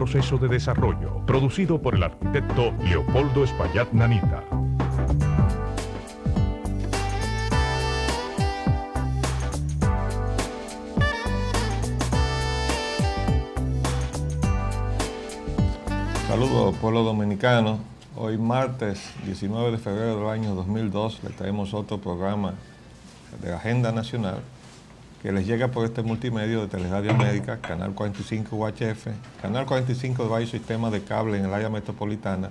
proceso de desarrollo. Producido por el arquitecto Leopoldo Espaillat Nanita. Saludos, pueblo dominicano. Hoy martes 19 de febrero del año 2002 le traemos otro programa de Agenda Nacional que les llega por este multimedio de Teleradio América, Canal 45 UHF, Canal 45 de varios sistemas de cable en el área metropolitana,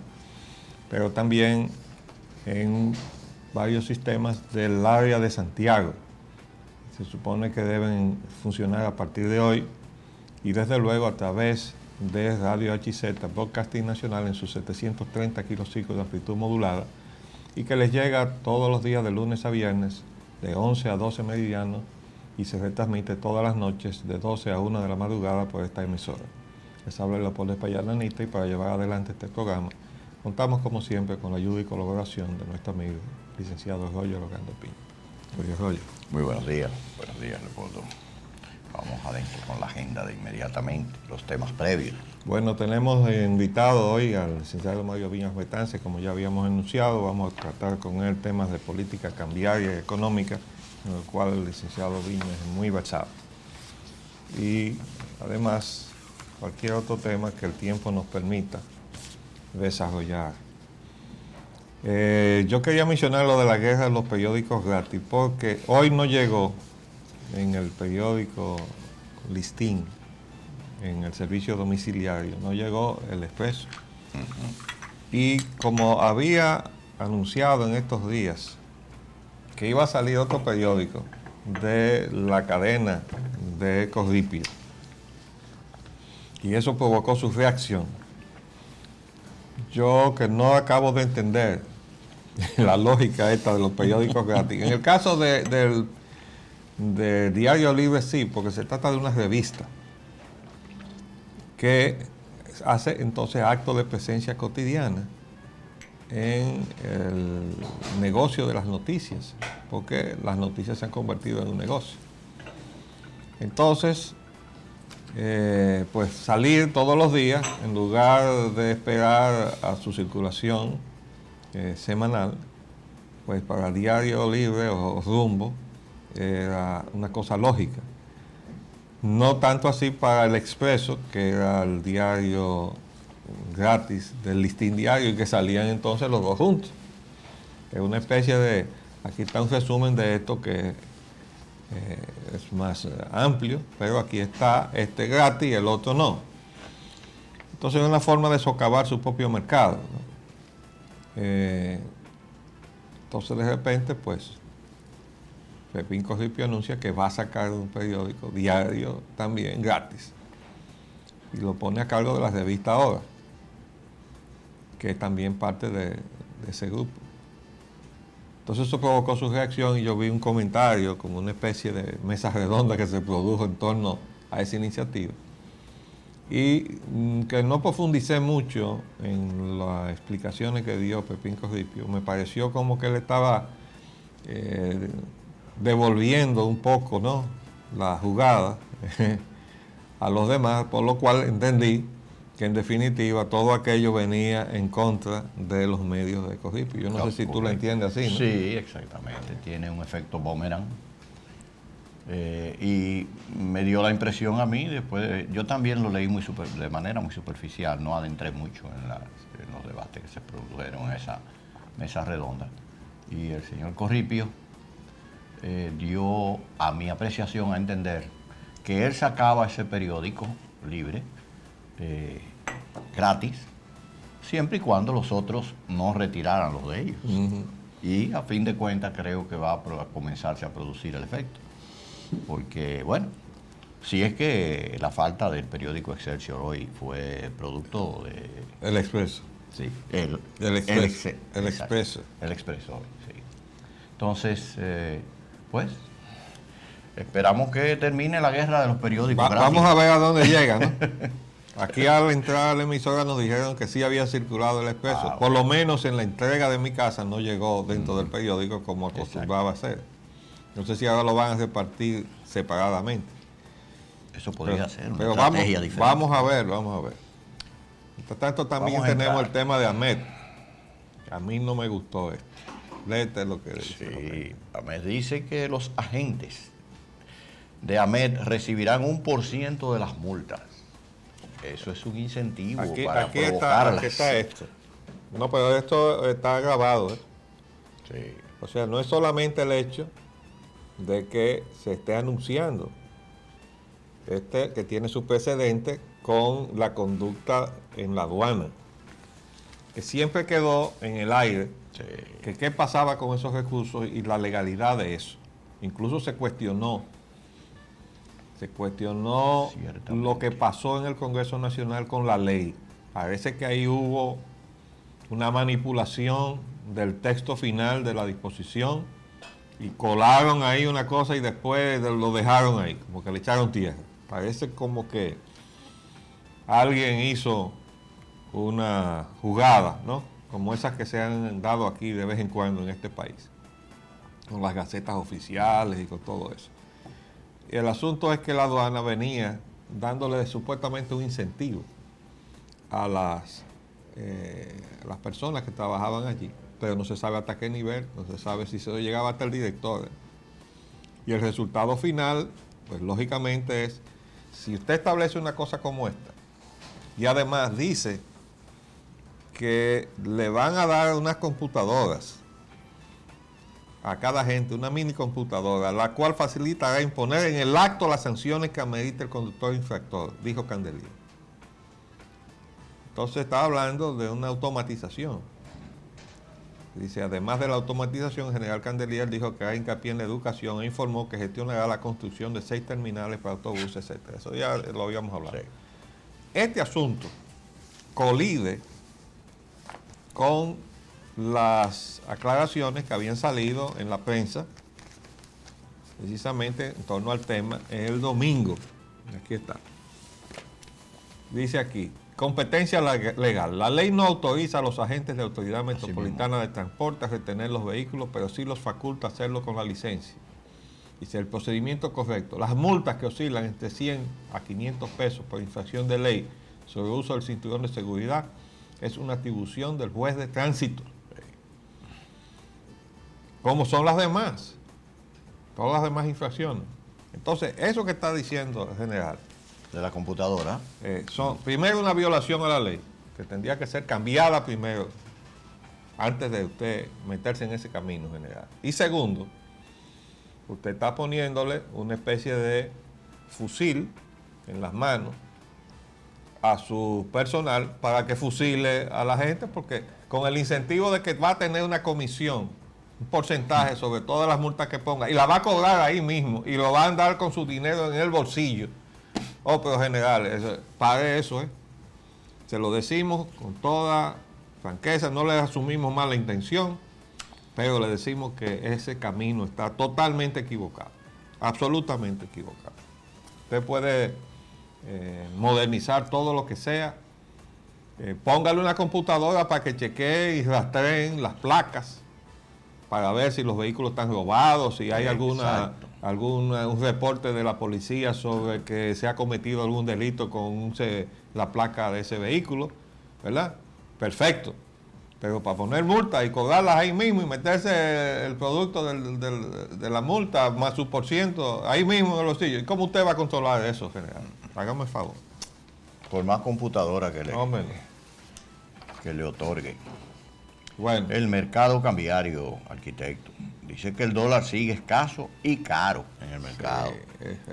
pero también en varios sistemas del área de Santiago. Se supone que deben funcionar a partir de hoy y desde luego a través de Radio HZ, Broadcasting Nacional en sus 730 kilociclos de amplitud modulada y que les llega todos los días de lunes a viernes de 11 a 12 meridianos y se retransmite todas las noches de 12 a 1 de la madrugada por esta emisora. Les habla Leopoldo Espaillat Nanita y para llevar adelante este programa contamos como siempre con la ayuda y colaboración de nuestro amigo licenciado Roger Orlando Piña. Roger. Muy buenos días Leopoldo. Vamos adentro con la agenda de inmediatamente, los temas previos. Bueno, tenemos invitado hoy al licenciado Mario Viñas Betance, como ya habíamos anunciado. Vamos a tratar con él temas de política cambiaria y económica, en el cual el licenciado Viñas es muy versado. Y además, cualquier otro tema que el tiempo nos permita desarrollar. Yo quería mencionar lo de la guerra de los periódicos gratis, porque hoy no llegó en el periódico Listín, en el servicio domiciliario, no llegó el Expreso. Y como había anunciado en estos días que iba a salir otro periódico de la cadena de Corripio, y eso provocó su reacción, yo que no acabo de entender la lógica esta de los periódicos gratis. En el caso del Diario Libre sí, porque se trata de una revista que hace entonces actos de presencia cotidiana en el negocio de las noticias, porque las noticias se han convertido en un negocio. Entonces, pues salir todos los días, en lugar de esperar a su circulación semanal, pues para Diario Libre o Rumbo, era una cosa lógica. No tanto así para el Expreso, que era el diario gratis del Listín Diario y que salían entonces los dos juntos. Es una especie de, aquí está un resumen de esto que es más amplio, pero aquí está este gratis y el otro no. Entonces es una forma de socavar su propio mercado, ¿no? Entonces de repente pues Pepín Corripio anuncia que va a sacar un periódico diario también gratis y lo pone a cargo de la revista Ahora, que es también parte de ese grupo. Entonces eso provocó su reacción y yo vi un comentario como una especie de mesa redonda que se produjo en torno a esa iniciativa y que no profundicé mucho en las explicaciones que dio Pepín Corripio. Me pareció como que él estaba devolviendo un poco, ¿no?, la jugada a los demás, por lo cual entendí que en definitiva todo aquello venía en contra de los medios de Corripio. Yo no sé si tú lo entiendes así, ¿no? Sí, exactamente, tiene un efecto boomerang. Y me dio la impresión a mí, yo también lo leí de manera muy superficial, no adentré mucho en los debates que se produjeron en esa mesa redonda. Y el señor Corripio dio a mi apreciación a entender que él sacaba ese periódico libre, gratis, siempre y cuando los otros no retiraran los de ellos. Y a fin de cuentas creo que va a comenzarse a producir el efecto. Porque, bueno, si es que la falta del periódico Excelsior hoy fue producto de... El Expreso. Sí, el Expreso. El Expreso hoy, sí. Entonces, pues, esperamos que termine la guerra de los periódicos. Vamos a ver a dónde llega, ¿no? Aquí al entrar a la emisora nos dijeron que sí había circulado el Expreso. Por lo menos en la entrega de mi casa no llegó dentro del periódico como acostumbraba a ser. No sé si ahora lo van a repartir separadamente. Eso podría ser una pero estrategia diferente. Vamos a ver. Mientras tanto, también Vamos a tenemos entrar. el tema de Ahmed. A mí no me gustó esto. Léete lo que dice. Sí, Ahmed dice que los agentes de Ahmed recibirán 1% de las multas. Eso es un incentivo para provocarlas. Aquí está esto. No, pero esto está grabado. Sí. O sea, no es solamente el hecho de que se esté anunciando, que tiene su precedente con la conducta en la aduana, que siempre quedó en el aire, Sí. que qué pasaba con esos recursos y la legalidad de eso. Incluso se cuestionó Ciertamente. lo que pasó en el Congreso Nacional con la ley. Parece que ahí hubo una manipulación del texto final de la disposición y colaron ahí una cosa y después lo dejaron ahí, como que le echaron tierra. Parece como que alguien hizo una jugada, ¿no? Como esas que se han dado aquí de vez en cuando en este país, con las gacetas oficiales y con todo eso. Y el asunto es que la aduana venía dándole supuestamente un incentivo a las personas que trabajaban allí, pero no se sabe hasta qué nivel, no se sabe si se llegaba hasta el director. Y el resultado final, pues lógicamente es, si usted establece una cosa como esta, y además dice que le van a dar unas computadoras a cada gente, una mini computadora, la cual facilitará imponer en el acto las sanciones que amerite el conductor infractor, dijo Candelier. Entonces está hablando de una automatización. Dice, además de la automatización, el general Candelier dijo que hay hincapié en la educación e informó que gestionará la construcción de 6 terminales para autobuses, etc. Eso ya lo habíamos hablado. Sí. Este asunto colide con las aclaraciones que habían salido en la prensa, precisamente en torno al tema, el domingo. Aquí está. Dice aquí, competencia legal. La ley no autoriza a los agentes de Autoridad Metropolitana de Transporte a retener los vehículos, pero sí los faculta a hacerlo con la licencia. Dice, el procedimiento correcto. Las multas que oscilan entre 100 a 500 pesos por infracción de ley sobre uso del cinturón de seguridad es una atribución del juez de tránsito. Como son las demás, todas las demás infracciones. Entonces, eso que está diciendo el general, De la computadora. son primero una violación a la ley, que tendría que ser cambiada primero, antes de usted meterse en ese camino, general. Y segundo, usted está poniéndole una especie de fusil en las manos a su personal para que fusile a la gente, porque con el incentivo de que va a tener una comisión, un porcentaje sobre todas las multas que ponga, y la va a cobrar ahí mismo, y lo va a andar con su dinero en el bolsillo. Oh, pero general, pague eso, Se lo decimos con toda franqueza, no le asumimos mala intención, pero le decimos que ese camino está totalmente equivocado, absolutamente equivocado. Usted puede modernizar todo lo que sea, póngale una computadora para que chequee y rastreen las placas para ver si los vehículos están robados, si hay algún reporte de la policía sobre que se ha cometido algún delito con la placa de ese vehículo, ¿verdad? Perfecto. Pero para poner multas y cobrarlas ahí mismo y meterse el producto de la multa más su por ciento ahí mismo en el bolsillo, ¿y cómo usted va a controlar eso, general? Hágame el favor. Por más computadora que No, menos. le otorguen. Bueno, El mercado cambiario, arquitecto, dice que el dólar sigue escaso y caro en el mercado.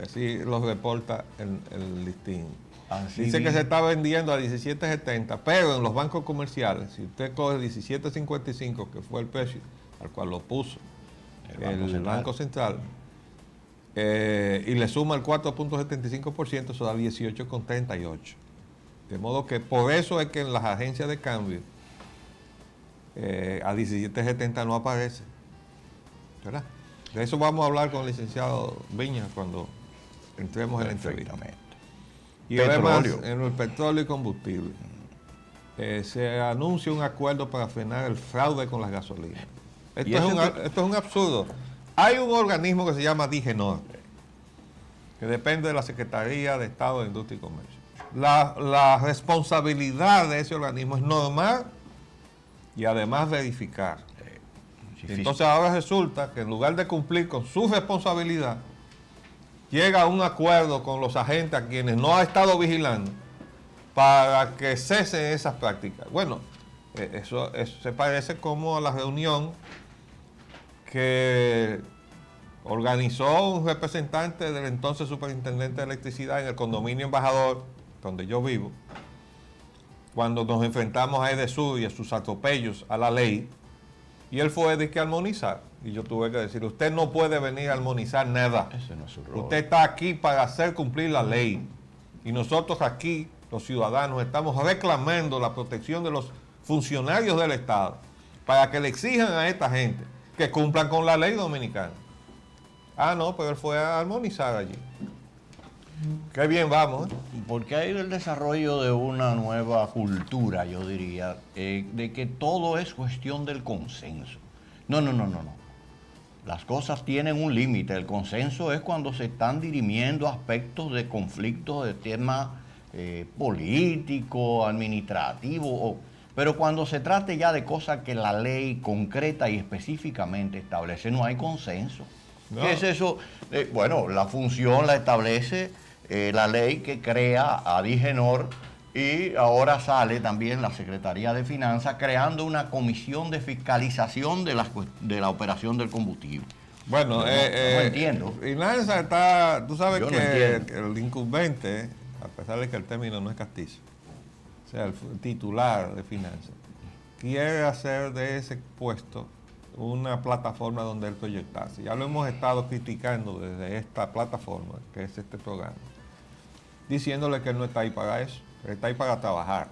así lo reporta el listín. Así Dice que vi. se está vendiendo a 17.70, pero en los bancos comerciales, si usted coge 17.55, que fue el precio al cual lo puso el Banco Central, y le suma el 4.75%, eso da 18.38. De modo que por eso es que en las agencias de cambio a 17.70 no aparece, ¿verdad? De eso vamos a hablar con el licenciado Viñas cuando entremos en la entrevista. Perfectamente. Y además, Petróleo. en el petróleo y combustible, se anuncia un acuerdo para frenar el fraude con las gasolinas. ¿Y Esto es un absurdo. Hay un organismo que se llama DIGENOR, que depende de la Secretaría de Estado de Industria y Comercio. la responsabilidad de ese organismo es normar y además verificar. Entonces ahora resulta que en lugar de cumplir con su responsabilidad, llega a un acuerdo con los agentes a quienes no ha estado vigilando para que cesen esas prácticas. Bueno, eso se parece como a la reunión que organizó un representante del entonces superintendente de electricidad en el condominio Embajador, donde yo vivo, cuando nos enfrentamos a Edesur y a sus atropellos a la ley, y él fue de que armonizar. Y yo tuve que decir, usted no puede venir a armonizar nada. Ese no es su rol. Usted está aquí para hacer cumplir la ley. Y nosotros aquí, los ciudadanos, estamos reclamando la protección de los funcionarios del Estado para que le exijan a esta gente que cumplan con la ley dominicana. Ah, no, pero él fue a armonizar allí. Qué bien vamos, ¿eh? Porque hay el desarrollo de una nueva cultura, yo diría, de que todo es cuestión del consenso. No. Las cosas tienen un límite. El consenso es cuando se están dirimiendo aspectos de conflictos de tema político, administrativo, pero cuando se trate ya de cosas que la ley concreta y específicamente establece, no hay consenso. No. ¿Qué es eso? Bueno, la función la establece la ley que crea a Digenor, y ahora sale también la Secretaría de Finanzas creando una comisión de fiscalización de la operación del combustible. Bueno, No entiendo. Finanzas está, tú sabes Yo no que entiendo. el incumbente, a pesar de que el término no es castizo, o sea, el titular de Finanzas, quiere hacer de ese puesto una plataforma donde él proyectarse. Ya lo hemos estado criticando desde esta plataforma, que es este programa, diciéndole que él no está ahí para eso, él está ahí para trabajar,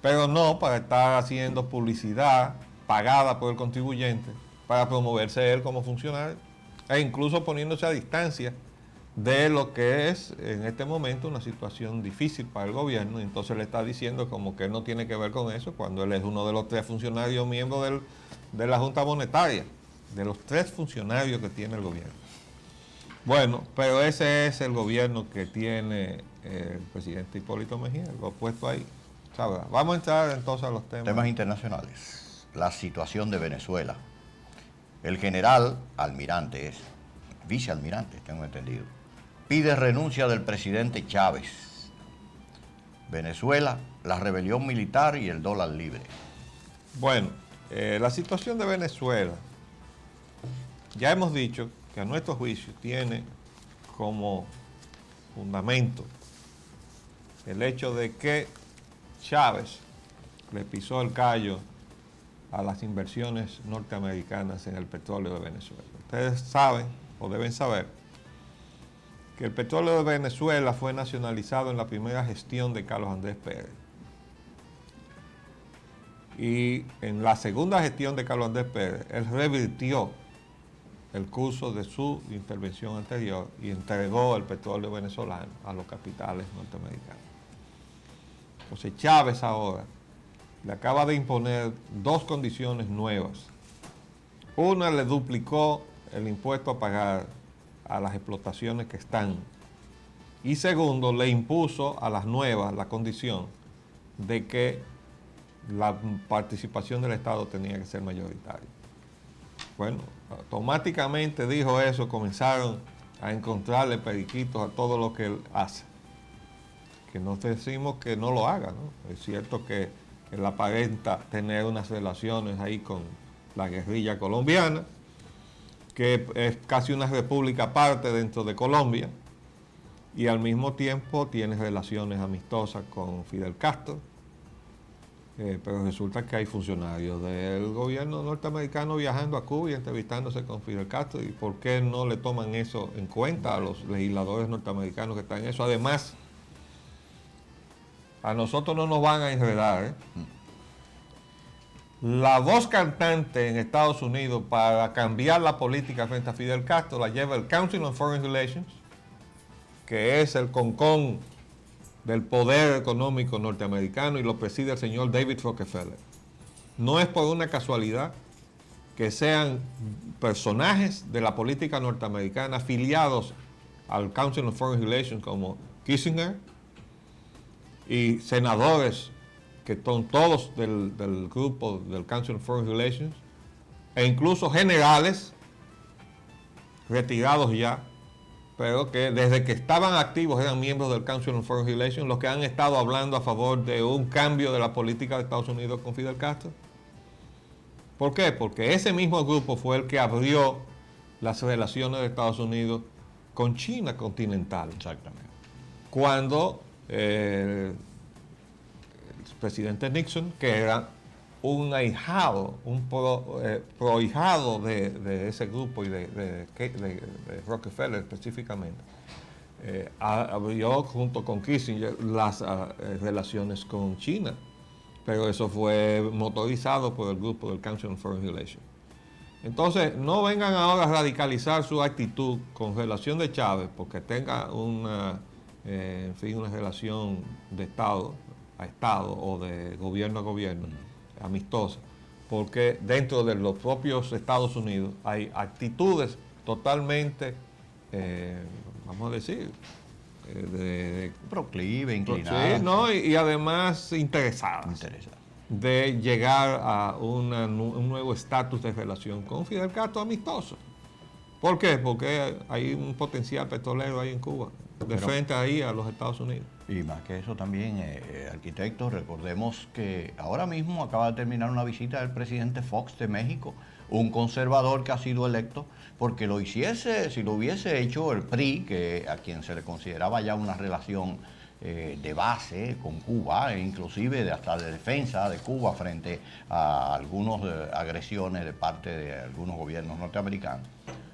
pero no para estar haciendo publicidad pagada por el contribuyente para promoverse él como funcionario, e incluso poniéndose a distancia de lo que es en este momento una situación difícil para el gobierno. Entonces le está diciendo como que él no tiene que ver con eso, cuando él es uno de los 3 funcionarios miembros de la Junta Monetaria, de los 3 funcionarios que tiene el gobierno. Bueno, pero ese es el gobierno que tiene el presidente Hipólito Mejía, lo puesto ahí. ¿Sabes? Vamos a entrar entonces a los Temas internacionales. La situación de Venezuela. El general almirante vicealmirante, tengo entendido, pide renuncia del presidente Chávez. Venezuela, la rebelión militar y el dólar libre. Bueno, la situación de Venezuela, ya hemos dicho que a nuestro juicio tiene como fundamento el hecho de que Chávez le pisó el callo a las inversiones norteamericanas en el petróleo de Venezuela. Ustedes saben o deben saber que el petróleo de Venezuela fue nacionalizado en la primera gestión de Carlos Andrés Pérez. Y en la segunda gestión de Carlos Andrés Pérez, él revirtió el curso de su intervención anterior y entregó el petróleo venezolano a los capitales norteamericanos. Entonces Chávez ahora le acaba de imponer 2 condiciones nuevas. Una, le duplicó el impuesto a pagar a las explotaciones que están. Y segundo, le impuso a las nuevas la condición de que la participación del Estado tenía que ser mayoritaria. Bueno, automáticamente dijo eso, comenzaron a encontrarle periquitos a todo lo que él hace. Que no decimos que no lo haga, ¿no? Es cierto que él aparenta tener unas relaciones ahí con la guerrilla colombiana, que es casi una república aparte dentro de Colombia, y al mismo tiempo tiene relaciones amistosas con Fidel Castro, pero resulta que hay funcionarios del gobierno norteamericano viajando a Cuba y entrevistándose con Fidel Castro. ¿Y por qué no le toman eso en cuenta a los legisladores norteamericanos que están en eso? Además, a nosotros no nos van a enredar, ¿eh? La voz cantante en Estados Unidos para cambiar la política frente a Fidel Castro la lleva el Council on Foreign Relations, que es el concón del poder económico norteamericano, y lo preside el señor David Rockefeller. No es por una casualidad que sean personajes de la política norteamericana afiliados al Council on Foreign Relations como Kissinger, y senadores que son todos del grupo del Council on Foreign Relations, e incluso generales retirados ya, pero que desde que estaban activos eran miembros del Council on Foreign Relations, los que han estado hablando a favor de un cambio de la política de Estados Unidos con Fidel Castro. ¿Por qué? Porque ese mismo grupo fue el que abrió las relaciones de Estados Unidos con China continental. Exactamente. Cuando el presidente Nixon, que era un ahijado, un prohijado de ese grupo y de Rockefeller específicamente, abrió junto con Kissinger las relaciones con China, pero eso fue motorizado por el grupo del Council on Foreign Relations. Entonces, no vengan ahora a radicalizar su actitud con relación de Chávez porque tenga una relación de Estado a Estado o de gobierno a gobierno, amistosa, porque dentro de los propios Estados Unidos hay actitudes totalmente, vamos a decir, proclive, inclinada. Sí, ¿no? Y además interesadas de llegar a un nuevo estatus de relación con Fidel Castro amistoso. ¿Por qué? Porque hay un potencial petrolero ahí en Cuba, de frente ahí a los Estados Unidos. Y más que eso también, arquitectos, recordemos que ahora mismo acaba de terminar una visita del presidente Fox de México, un conservador que ha sido electo porque lo hiciese, si lo hubiese hecho el PRI, que a quien se le consideraba ya una relación de base con Cuba, e inclusive hasta de defensa de Cuba frente a algunas agresiones de parte de algunos gobiernos norteamericanos.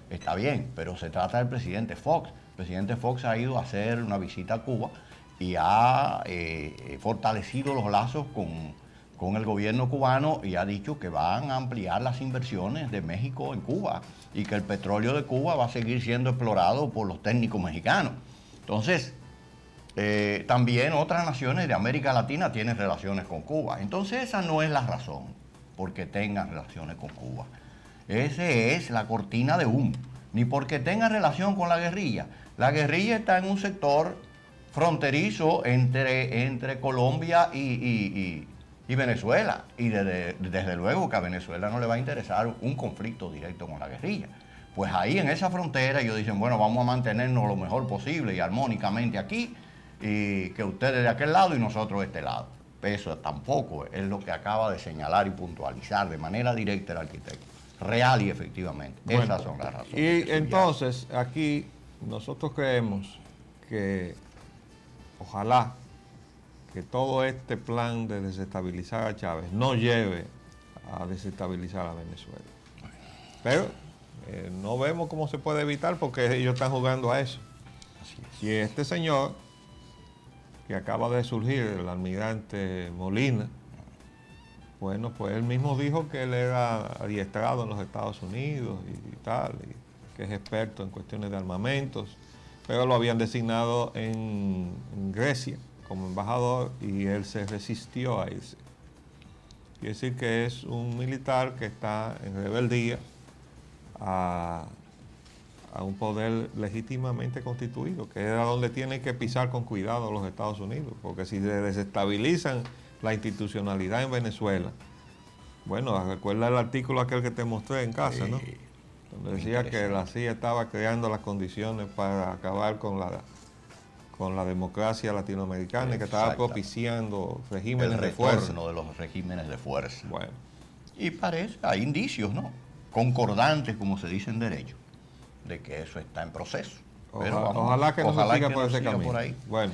Está bien, pero se trata del presidente Fox. El presidente Fox ha ido a hacer una visita a Cuba y ha fortalecido los lazos con el gobierno cubano y ha dicho que van a ampliar las inversiones de México en Cuba y que el petróleo de Cuba va a seguir siendo explorado por los técnicos mexicanos. Entonces, también otras naciones de América Latina tienen relaciones con Cuba. Entonces esa no es la razón porque tengan relaciones con Cuba. Esa es la cortina de humo. Ni porque tenga relación con la guerrilla. La guerrilla está en un sector fronterizo entre Colombia y Venezuela. Y desde luego que a Venezuela no le va a interesar un conflicto directo con la guerrilla. Pues ahí en esa frontera ellos dicen, bueno, vamos a mantenernos lo mejor posible y armónicamente aquí, y que ustedes de aquel lado y nosotros de este lado. Eso tampoco es lo que acaba de señalar y puntualizar de manera directa el arquitecto. Real y efectivamente. Bueno, esas son las razones. Y entonces aquí nosotros creemos que ojalá que todo este plan de desestabilizar a Chávez no lleve a desestabilizar a Venezuela. Pero no vemos cómo se puede evitar porque ellos están jugando a eso. Así es. Y este señor que acaba de surgir, el almirante Molina, bueno, pues él mismo dijo que él era adiestrado en los Estados Unidos y tal, y que es experto en cuestiones de armamentos, pero lo habían designado en Grecia como embajador y él se resistió a irse. Quiere decir que es un militar que está en rebeldía a un poder legítimamente constituido, que es a donde tienen que pisar con cuidado los Estados Unidos, porque si se desestabilizan la institucionalidad en Venezuela, bueno, recuerda el artículo aquel que te mostré en casa, ¿no? Donde decía que la CIA estaba creando las condiciones para acabar con la democracia latinoamericana y que estaba propiciando regímenes de fuerza. De los regímenes de fuerza. Bueno. Y parece, hay indicios, ¿no? Concordantes, como se dice en derecho, de que eso está en proceso. Ojalá que no se siga por ese camino. Por ahí. Bueno,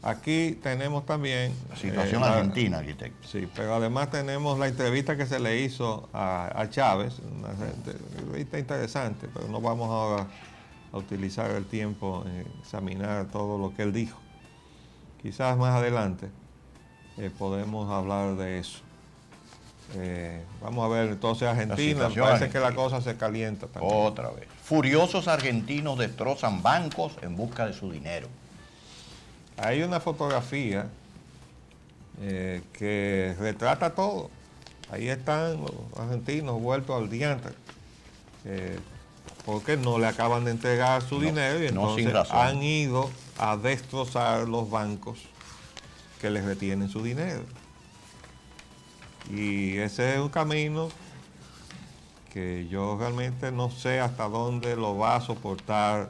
aquí tenemos también la situación argentina, arquitecto. Sí, pero además tenemos la entrevista que se le hizo a Chávez, una entrevista interesante, pero no vamos ahora a utilizar el tiempo en examinar todo lo que él dijo. Quizás más adelante podemos hablar de eso. Vamos a ver entonces Argentina, parece que la cosa se calienta también. Otra vez. Furiosos argentinos destrozan bancos en busca de su dinero. Hay una fotografía que retrata todo. Ahí están los argentinos vueltos al diantre, porque no le acaban de entregar su dinero y entonces han ido a destrozar los bancos que les retienen su dinero. Y ese es un camino que yo realmente no sé hasta dónde lo va a soportar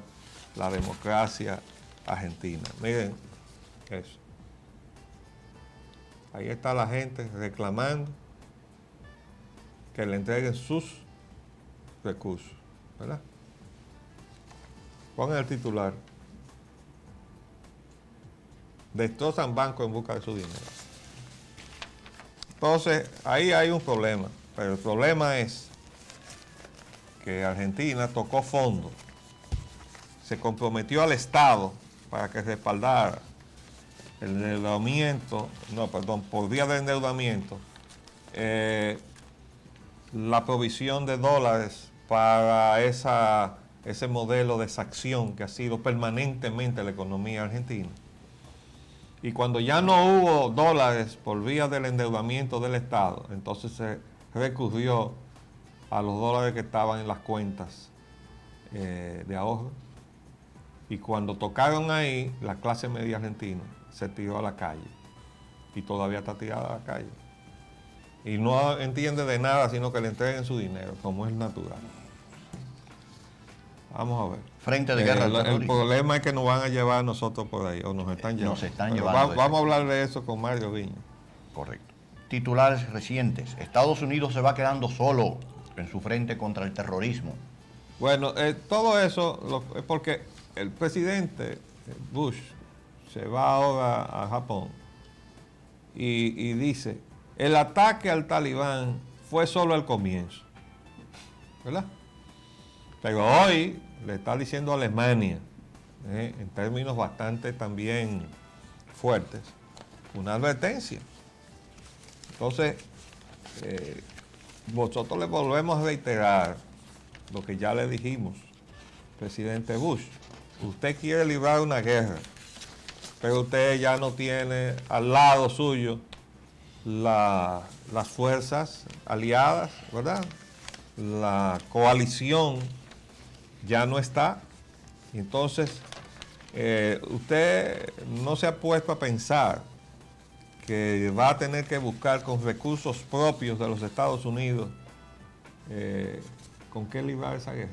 la democracia argentina. Miren eso. Ahí está la gente reclamando que le entreguen sus recursos, ¿verdad? Pongan el titular. Destrozan bancos en busca de su dinero. Entonces, ahí hay un problema. Pero el problema es que Argentina tocó fondo. Se comprometió al Estado para que respaldara el endeudamiento, por vía de endeudamiento, la provisión de dólares para ese modelo de exacción que ha sido permanentemente la economía argentina. Y cuando ya no hubo dólares por vía del endeudamiento del Estado, entonces se recurrió a los dólares que estaban en las cuentas de ahorro. Y cuando tocaron ahí, la clase media argentina se tiró a la calle. Y todavía está tirada a la calle. Y no entiende de nada, sino que le entreguen su dinero, como es natural. Vamos a ver. Frente de guerra al El terrorismo. problema es que nos van a llevar a nosotros por ahí, o nos están llevando. Nos están Pero llevando. vamos a hablar de eso con Mario Viña. Correcto. Titulares recientes. Estados Unidos se va quedando solo en su frente contra el terrorismo. Bueno, todo eso es porque el presidente Bush se va ahora a Japón y dice, el ataque al talibán fue solo el comienzo, ¿verdad? Pero hoy le está diciendo a Alemania, en términos bastante también fuertes, una advertencia. Entonces, nosotros le volvemos a reiterar lo que ya le dijimos, presidente Bush. Usted quiere librar una guerra, pero usted ya no tiene al lado suyo las fuerzas aliadas, ¿verdad? La coalición ya no está. Entonces, usted no se ha puesto a pensar que va a tener que buscar con recursos propios de los Estados Unidos con qué librar esa guerra.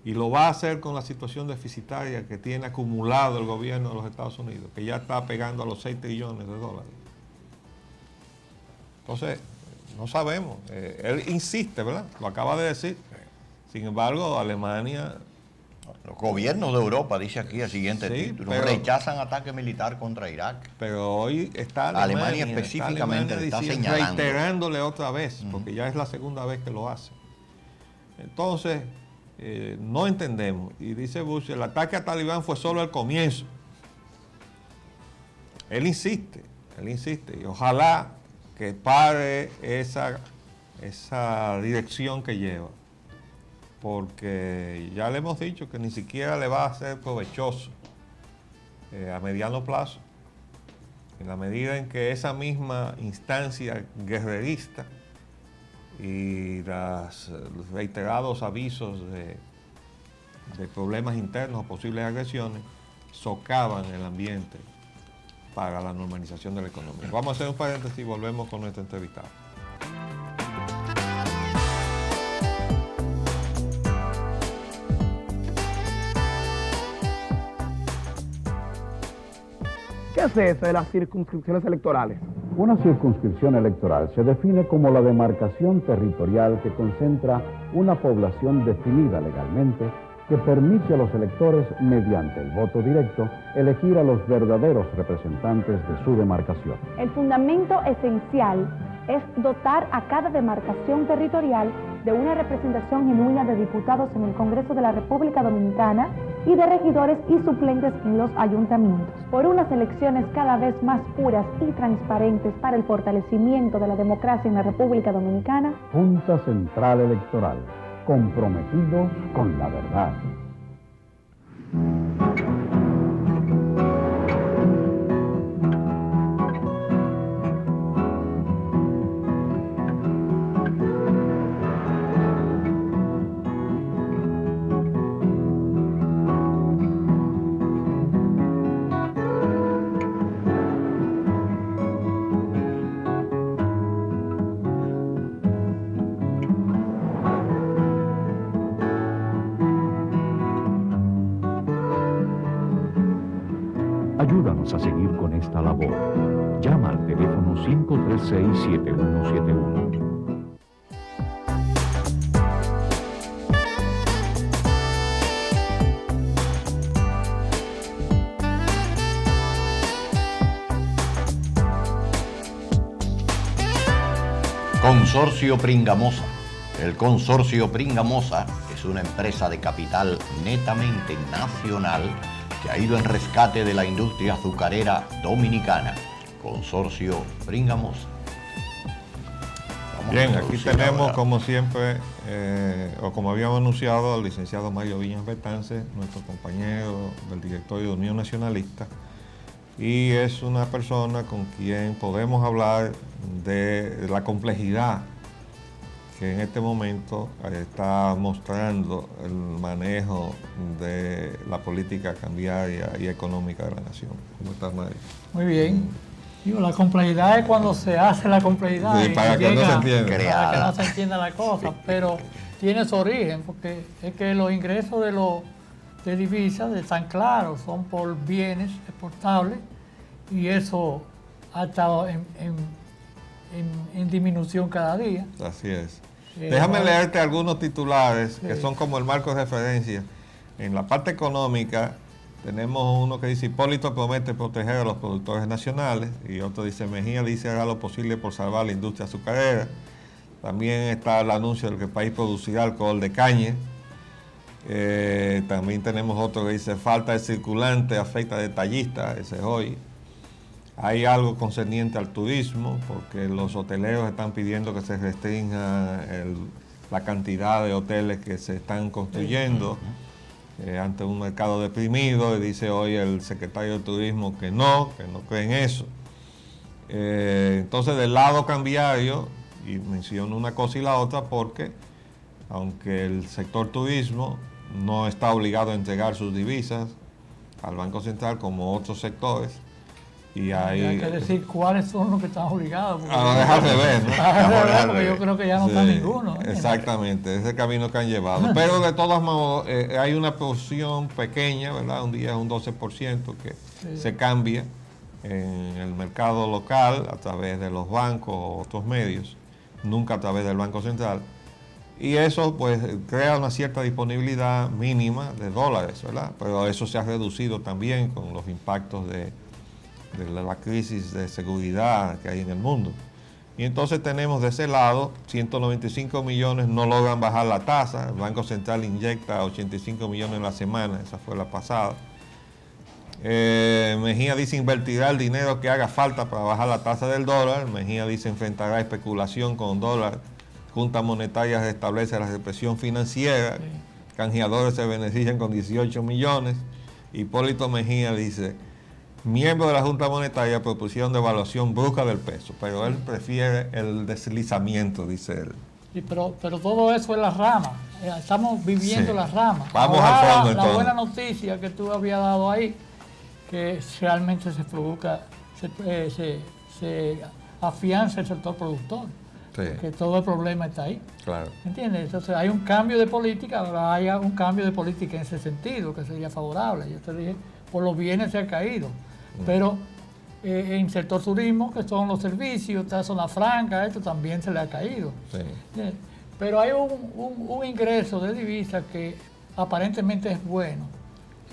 Y lo va a hacer con la situación deficitaria que tiene acumulado el gobierno de los Estados Unidos, que ya está pegando a los 6 trillones de dólares. Entonces, no sabemos. Él insiste, ¿verdad? Lo acaba de decir. Sin embargo, Alemania... Los gobiernos de Europa, dice aquí el siguiente título, rechazan ataque militar contra Irak. Pero hoy está Alemania específicamente le está señalando, reiterándole otra vez, porque ya es la segunda vez que lo hace. Entonces, no entendemos. Y dice Bush, el ataque a Talibán fue solo el comienzo. Él insiste, y ojalá que pare esa dirección que lleva. Porque ya le hemos dicho que ni siquiera le va a ser provechoso a mediano plazo, en la medida en que esa misma instancia guerrerista y los reiterados avisos de problemas internos o posibles agresiones socavan el ambiente para la normalización de la economía. Vamos a hacer un paréntesis y volvemos con nuestra entrevistada. ¿Qué es eso de las circunscripciones electorales? Una circunscripción electoral se define como la demarcación territorial que concentra una población definida legalmente que permite a los electores, mediante el voto directo, elegir a los verdaderos representantes de su demarcación. El fundamento esencial es dotar a cada demarcación territorial de una representación genuina de diputados en el Congreso de la República Dominicana y de regidores y suplentes en los ayuntamientos, por unas elecciones cada vez más puras y transparentes para el fortalecimiento de la democracia en la República Dominicana. Junta Central Electoral, comprometidos con la verdad. Llama al teléfono 536-7171. Consorcio Pringamosa. El Consorcio Pringamosa es una empresa de capital netamente nacional que ha ido en rescate de la industria azucarera dominicana. Consorcio Pringamosa. Vamos Bien, a aquí introducir tenemos, ahora. como siempre, o como habíamos anunciado, al licenciado Mario Viñas Betance, nuestro compañero del directorio de Unión Nacionalista, y es una persona con quien podemos hablar de la complejidad que en este momento está mostrando el manejo de la política cambiaria y económica de la nación. ¿Cómo estás, Mario? Muy bien. Digo, la complejidad es cuando se hace la complejidad Sí, y para que no se entienda. para que no se entienda la cosa, pero tiene su origen, porque es que los ingresos de divisas están claros, son por bienes exportables y eso ha estado en disminución cada día. Así es. Déjame leerte algunos titulares que son como el marco de referencia. En la parte económica tenemos uno que dice: Hipólito promete proteger a los productores nacionales, y otro dice: Mejía dice hará lo posible por salvar la industria azucarera. También está el anuncio de que el país producirá alcohol de caña. También tenemos otro que dice: falta de circulante afecta a detallistas, ese es hoy. Hay algo concerniente al turismo, porque los hoteleros están pidiendo que se restrinja la cantidad de hoteles que se están construyendo ante un mercado deprimido, y dice hoy el secretario de Turismo que no cree en eso. Entonces, del lado cambiario, y menciono una cosa y la otra, porque aunque el sector turismo no está obligado a entregar sus divisas al Banco Central como otros sectores, y Hay que decir cuáles son los que están obligados. dejar de ver, ¿no? Porque yo creo que ya no está ninguno. Exactamente, ese es el camino que han llevado. Pero de todos modos, hay una porción pequeña, ¿verdad? Un día es un 12% que se cambia en el mercado local a través de los bancos o otros medios, nunca a través del Banco Central. Y eso pues crea una cierta disponibilidad mínima de dólares, ¿verdad? Pero eso se ha reducido también con los impactos de la crisis de seguridad que hay en el mundo. Y entonces tenemos de ese lado 195 millones no logran bajar la tasa. El Banco Central inyecta 85 millones en la semana, esa fue la pasada. Mejía dice invertirá el dinero que haga falta para bajar la tasa del dólar. Mejía dice enfrentará especulación con dólar. Junta Monetaria restablece la represión financiera. Canjeadores se benefician con 18 millones. Hipólito Mejía dice: miembros de la Junta Monetaria propusieron devaluación brusca del peso, pero él prefiere el deslizamiento, dice él. Sí, pero todo eso es la rama. Estamos viviendo la rama. Vamos ahora, al fondo, la entonces. buena noticia que tú habías dado ahí, que realmente se provoca, se afianza el sector productor. Sí. Que todo el problema está ahí. Claro. ¿Entiendes? Entonces hay un cambio de política, ahora hay un cambio de política en ese sentido, que sería favorable. Yo te dije, por los bienes se ha caído. Pero en el sector turismo, que son los servicios, esta zona franca, esto también se le ha caído. Sí. Pero hay un ingreso de divisas que aparentemente es bueno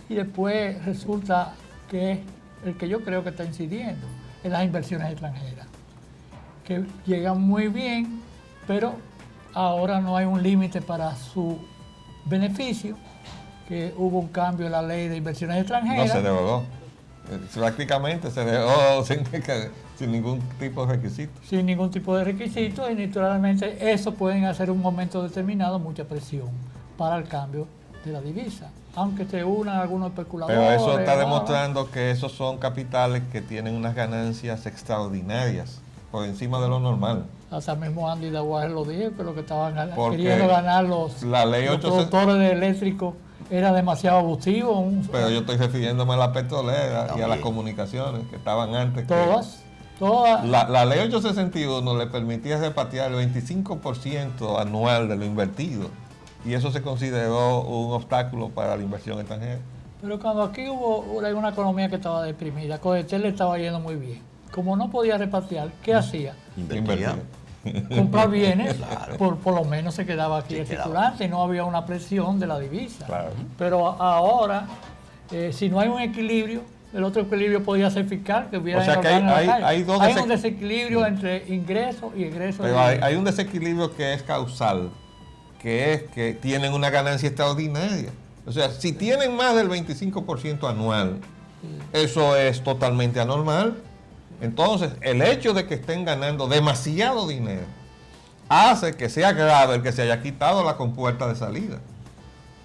y después resulta que es el que yo creo que está incidiendo en las inversiones extranjeras, que llegan muy bien, pero ahora no hay un límite para su beneficio, que hubo un cambio en la ley de inversiones extranjeras. No se derogó. Prácticamente se derogó sin ningún tipo de requisito. Sin ningún tipo de requisito, y naturalmente eso pueden hacer en un momento determinado mucha presión para el cambio de la divisa, aunque se unan algunos especuladores. Pero eso está demostrando que esos son capitales que tienen unas ganancias extraordinarias por encima de lo normal. Hasta mismo Andy Daguaje lo dijo, que lo que estaban Porque queriendo ganar los productores de eléctricos era demasiado abusivo. Pero yo estoy refiriéndome a la petrolera y a las comunicaciones que estaban antes. Todas. La ley 861 le permitía repatriar el 25% anual de lo invertido, y eso se consideró un obstáculo para la inversión extranjera. Pero cuando aquí hubo una economía que estaba deprimida, Codetel le estaba yendo muy bien. como no podía repatriar, ¿qué hacía? Invertía. Comprar bienes, Claro. por lo menos se quedaba aquí el quedaba. circulante y no había una presión de la divisa. Claro. Pero ahora, si no hay un equilibrio, el otro equilibrio podría ser fiscal, que hubiera O sea que en la calle. hay dos un desequilibrio entre ingresos y egresos. Pero hay un desequilibrio que es causal, que es que tienen una ganancia extraordinaria. O sea, si tienen más del 25% anual, eso es totalmente anormal. Entonces, el hecho de que estén ganando demasiado dinero hace que sea grave el que se haya quitado la compuerta de salida.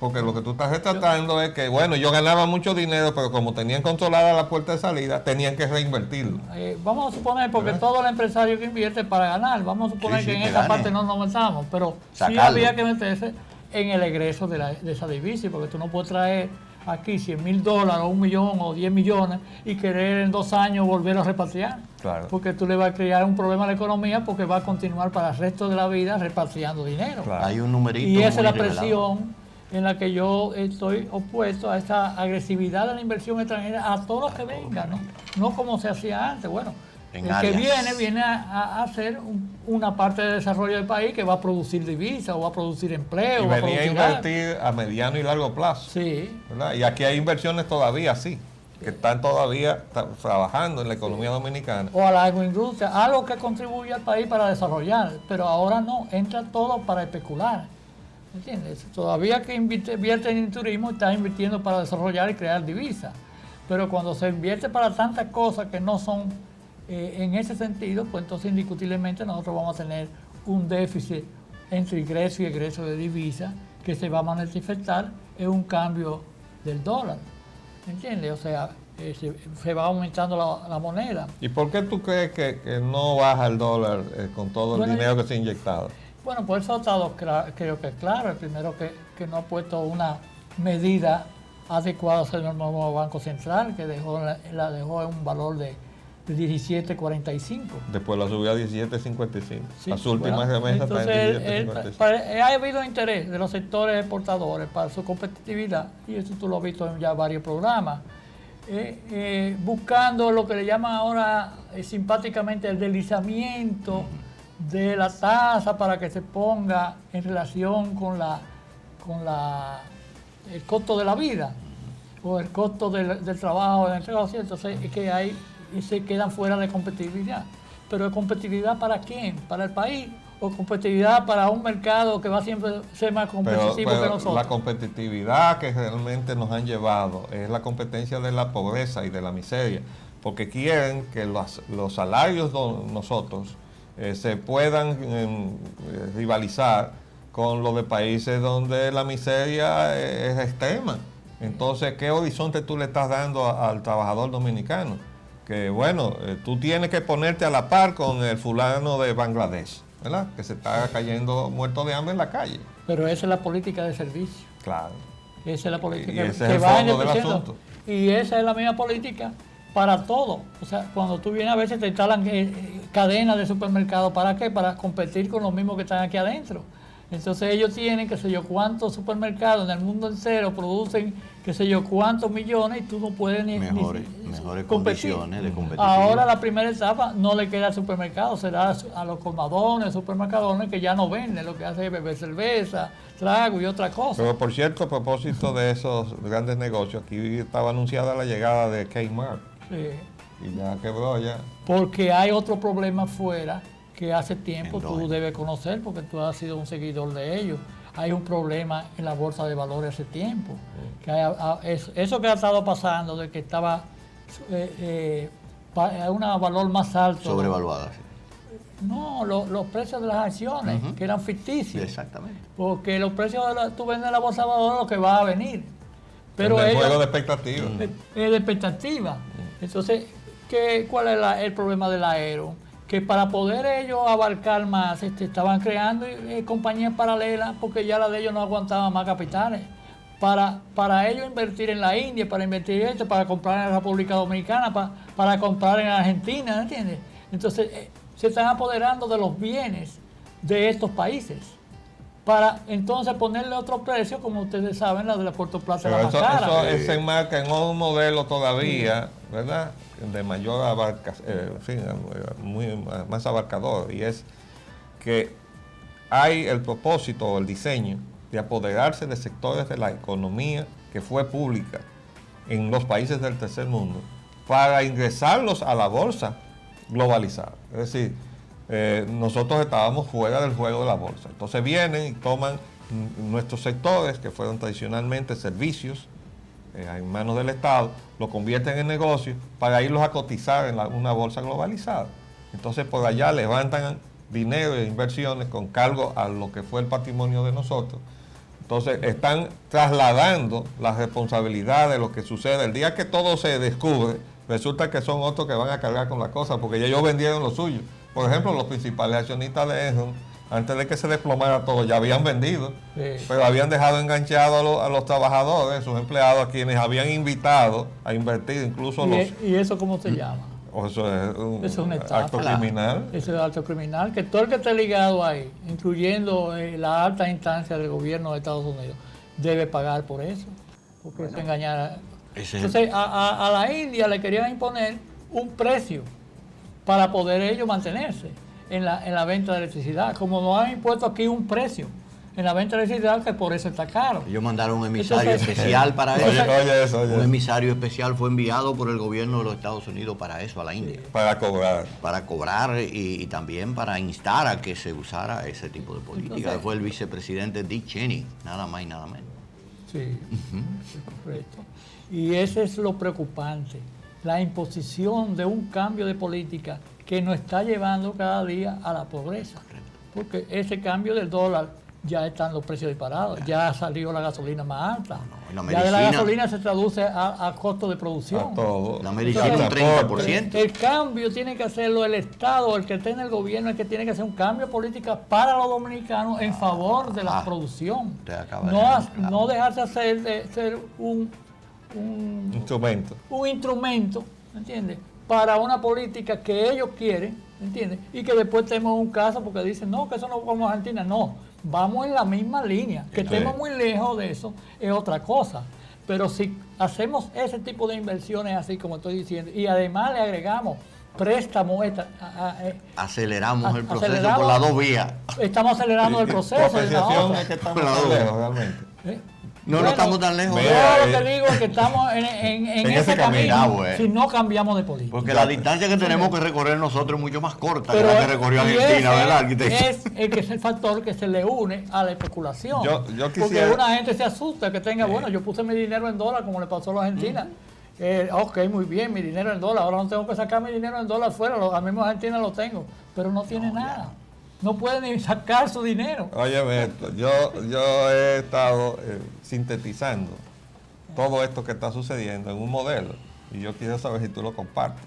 Porque lo que tú estás retratando es que, bueno, yo ganaba mucho dinero, pero como tenían controlada la puerta de salida, tenían que reinvertirlo. Vamos a suponer, porque todo el empresario que invierte para ganar, vamos a suponer Sí, que sí, en que esa gane. parte no nos metamos, pero sí Sacarlo. había que meterse en el egreso de esa divisa, porque tú no puedes traer aquí $100,000 o 1 millón o 10 millones y querer en 2 años volver a repatriar. Claro. Porque tú le vas a crear un problema a la economía porque va a continuar para el resto de la vida repatriando dinero. Claro. Hay un numerito. Y esa es muy la revelado. presión en la que yo estoy opuesto a esa agresividad de la inversión extranjera a todo lo que venga, ¿no? No como se hacía antes. Bueno, En el que áreas. viene a hacer una parte de desarrollo del país que va a producir divisas o va a producir empleo. Y va a venía a producir algo. invertir a mediano y largo plazo. Sí. ¿Verdad? Y aquí hay inversiones todavía así, que están todavía trabajando en la economía dominicana. O a la agroindustria, algo que contribuye al país para desarrollar, pero ahora no, entra todo para especular. ¿Entiendes? Todavía que invierte en turismo, está invirtiendo para desarrollar y crear divisas. Pero cuando se invierte para tantas cosas que no son en ese sentido, pues entonces indiscutiblemente nosotros vamos a tener un déficit entre ingreso y egreso de divisas que se va a manifestar en un cambio del dólar. ¿Entiendes? O sea, se va aumentando la moneda. ¿Y por qué tú crees que no baja el dólar con todo el Bueno, dinero que se ha inyectado? Bueno, por eso ha estado creo que claro. El primero que no ha puesto una medida adecuada es el nuevo Banco Central, que la dejó en un valor de 17.45. Después la subió a 17.55. Sí, Las últimas bueno, remesas están en entonces, 17.55. ha habido interés de los sectores exportadores para su competitividad, y eso tú lo has visto en ya varios programas, buscando lo que le llaman ahora simpáticamente el deslizamiento de la tasa para que se ponga en relación con el costo de la vida o el costo del trabajo, del negocio. Entonces es que hay y se quedan fuera de competitividad. Pero ¿competitividad para quién? ¿Para el país? ¿O competitividad para un mercado que va siempre a ser más competitivo que nosotros? La competitividad que realmente nos han llevado es la competencia de la pobreza y de la miseria, porque quieren que los salarios de nosotros se puedan rivalizar con los de países donde la miseria es extrema. Entonces, ¿qué horizonte tú le estás dando al trabajador dominicano? Que bueno, tú tienes que ponerte a la par con el fulano de Bangladesh, ¿verdad? Que se está cayendo muerto de hambre en la calle. Pero esa es la política de servicio. Claro. Esa es la política Y ese es que el va fondo del enriqueciendo. asunto. Y esa es la misma política para todo. O sea, cuando tú vienes a veces te instalan cadenas de supermercados. ¿Para qué? Para competir con los mismos que están aquí adentro. Entonces ellos tienen, qué sé yo, cuántos supermercados en el mundo entero producen, qué sé yo, cuántos millones y tú no puedes ni Mejores competir. condiciones de competitividad. Ahora la primera etapa no le queda al supermercado, será a los colmadones, supermercadones que ya no venden, lo que hace es beber cerveza, trago y otra cosa. Pero por cierto, a propósito de esos grandes negocios, aquí estaba anunciada la llegada de Kmart Sí. y ya quebró ya. Porque hay otro problema afuera que hace tiempo ¿En tú dónde? debes conocer porque tú has sido un seguidor de ellos. Hay un problema en la bolsa de valores hace tiempo. Que eso que ha estado pasando, de que estaba a un valor más alto. Sobrevaluada, sí. No, los precios de las acciones, que eran ficticios. Exactamente. Porque los precios, tú vendes la bolsa de valores lo que va a venir. Pero el ellos, juego de expectativas. es de expectativa. Entonces, ¿cuál es el problema del aero? Que para poder ellos abarcar más, estaban creando compañías paralelas porque ya la de ellos no aguantaba más capitales. Para ellos invertir en la India, para invertir para comprar en la República Dominicana, para comprar en Argentina, ¿entiendes? Entonces, se están apoderando de los bienes de estos países. para entonces ponerle otro precio, como ustedes saben, la de la Puerto Plata Pero es la más cara. eso se enmarca en un modelo todavía, ¿verdad? De mayor más abarcador, y es que hay el propósito o el diseño de apoderarse de sectores de la economía que fue pública en los países del tercer mundo para ingresarlos a la bolsa globalizada. Es decir, nosotros estábamos fuera del juego de la bolsa. Entonces vienen y toman nuestros sectores, que fueron tradicionalmente servicios en manos del Estado, lo convierten en negocios para irlos a cotizar en una bolsa globalizada. Entonces por allá levantan dinero e inversiones con cargo a lo que fue el patrimonio de nosotros. Entonces están trasladando la responsabilidad de lo que sucede. El día que todo se descubre, resulta que son otros que van a cargar con la cosa, porque ya ellos vendieron lo suyo. Por ejemplo, los principales accionistas de Enron, antes de que se desplomara todo, ya habían vendido, pero habían dejado enganchados a los trabajadores, sus empleados, a quienes habían invitado a invertir, incluso ¿Y eso cómo se llama? Eso es un estafa. acto criminal. Eso es acto criminal, que todo el que esté ligado ahí, incluyendo la alta instancia del gobierno de Estados Unidos, debe pagar por eso, porque es engañar. Entonces a la India le querían imponer un precio para poder ellos mantenerse en la venta de electricidad, como nos han impuesto aquí un precio en la venta de electricidad, que por eso está caro. Ellos mandaron un emisario especial para eso. Oye. Un emisario especial fue enviado por el gobierno de los Estados Unidos para eso, a la India. Para cobrar. Para cobrar y también para instar a que se usara ese tipo de política. Entonces, fue el vicepresidente Dick Cheney, nada más y nada menos. Sí, es correcto. Y eso es lo preocupante, la imposición de un cambio de política que nos está llevando cada día a la pobreza. Porque ese cambio del dólar, ya están los precios disparados, ya salió la gasolina más alta. Ya de la gasolina se traduce a costo de producción. A todo. La medicina un 30%. El cambio tiene que hacerlo el Estado, el que esté en el gobierno, el que tiene que hacer un cambio de política para los dominicanos en favor de la producción. No dejarse hacer de ser un instrumento, ¿entiendes? Para una política que ellos quieren, ¿entiendes? Y que después tenemos un caso porque dicen, no, que eso no como Argentina. No, vamos en la misma línea. Que estemos muy lejos de eso es otra cosa. Pero si hacemos ese tipo de inversiones así como estoy diciendo, y además le agregamos préstamos, aceleramos el proceso por las dos vías. Estamos acelerando el proceso. Es que estamos lejos realmente. No estamos tan lejos. Yo lo que digo es que estamos en ese camino si no cambiamos de política. Porque la distancia que tenemos que recorrer nosotros es mucho más corta que la que recorrió Argentina, ¿verdad, arquitecto? Es el factor que se le une a la especulación. Yo quisiera... Porque una gente se asusta que tenga, bueno, yo puse mi dinero en dólar como le pasó a la Argentina. Ok, muy bien, mi dinero en dólar. Ahora no tengo que sacar mi dinero en dólar fuera. A mismo Argentina lo tengo, pero no tiene nada. No puede ni sacar su dinero. Óyeme esto, yo he estado sintetizando todo esto que está sucediendo en un modelo y yo quiero saber si tú lo compartes.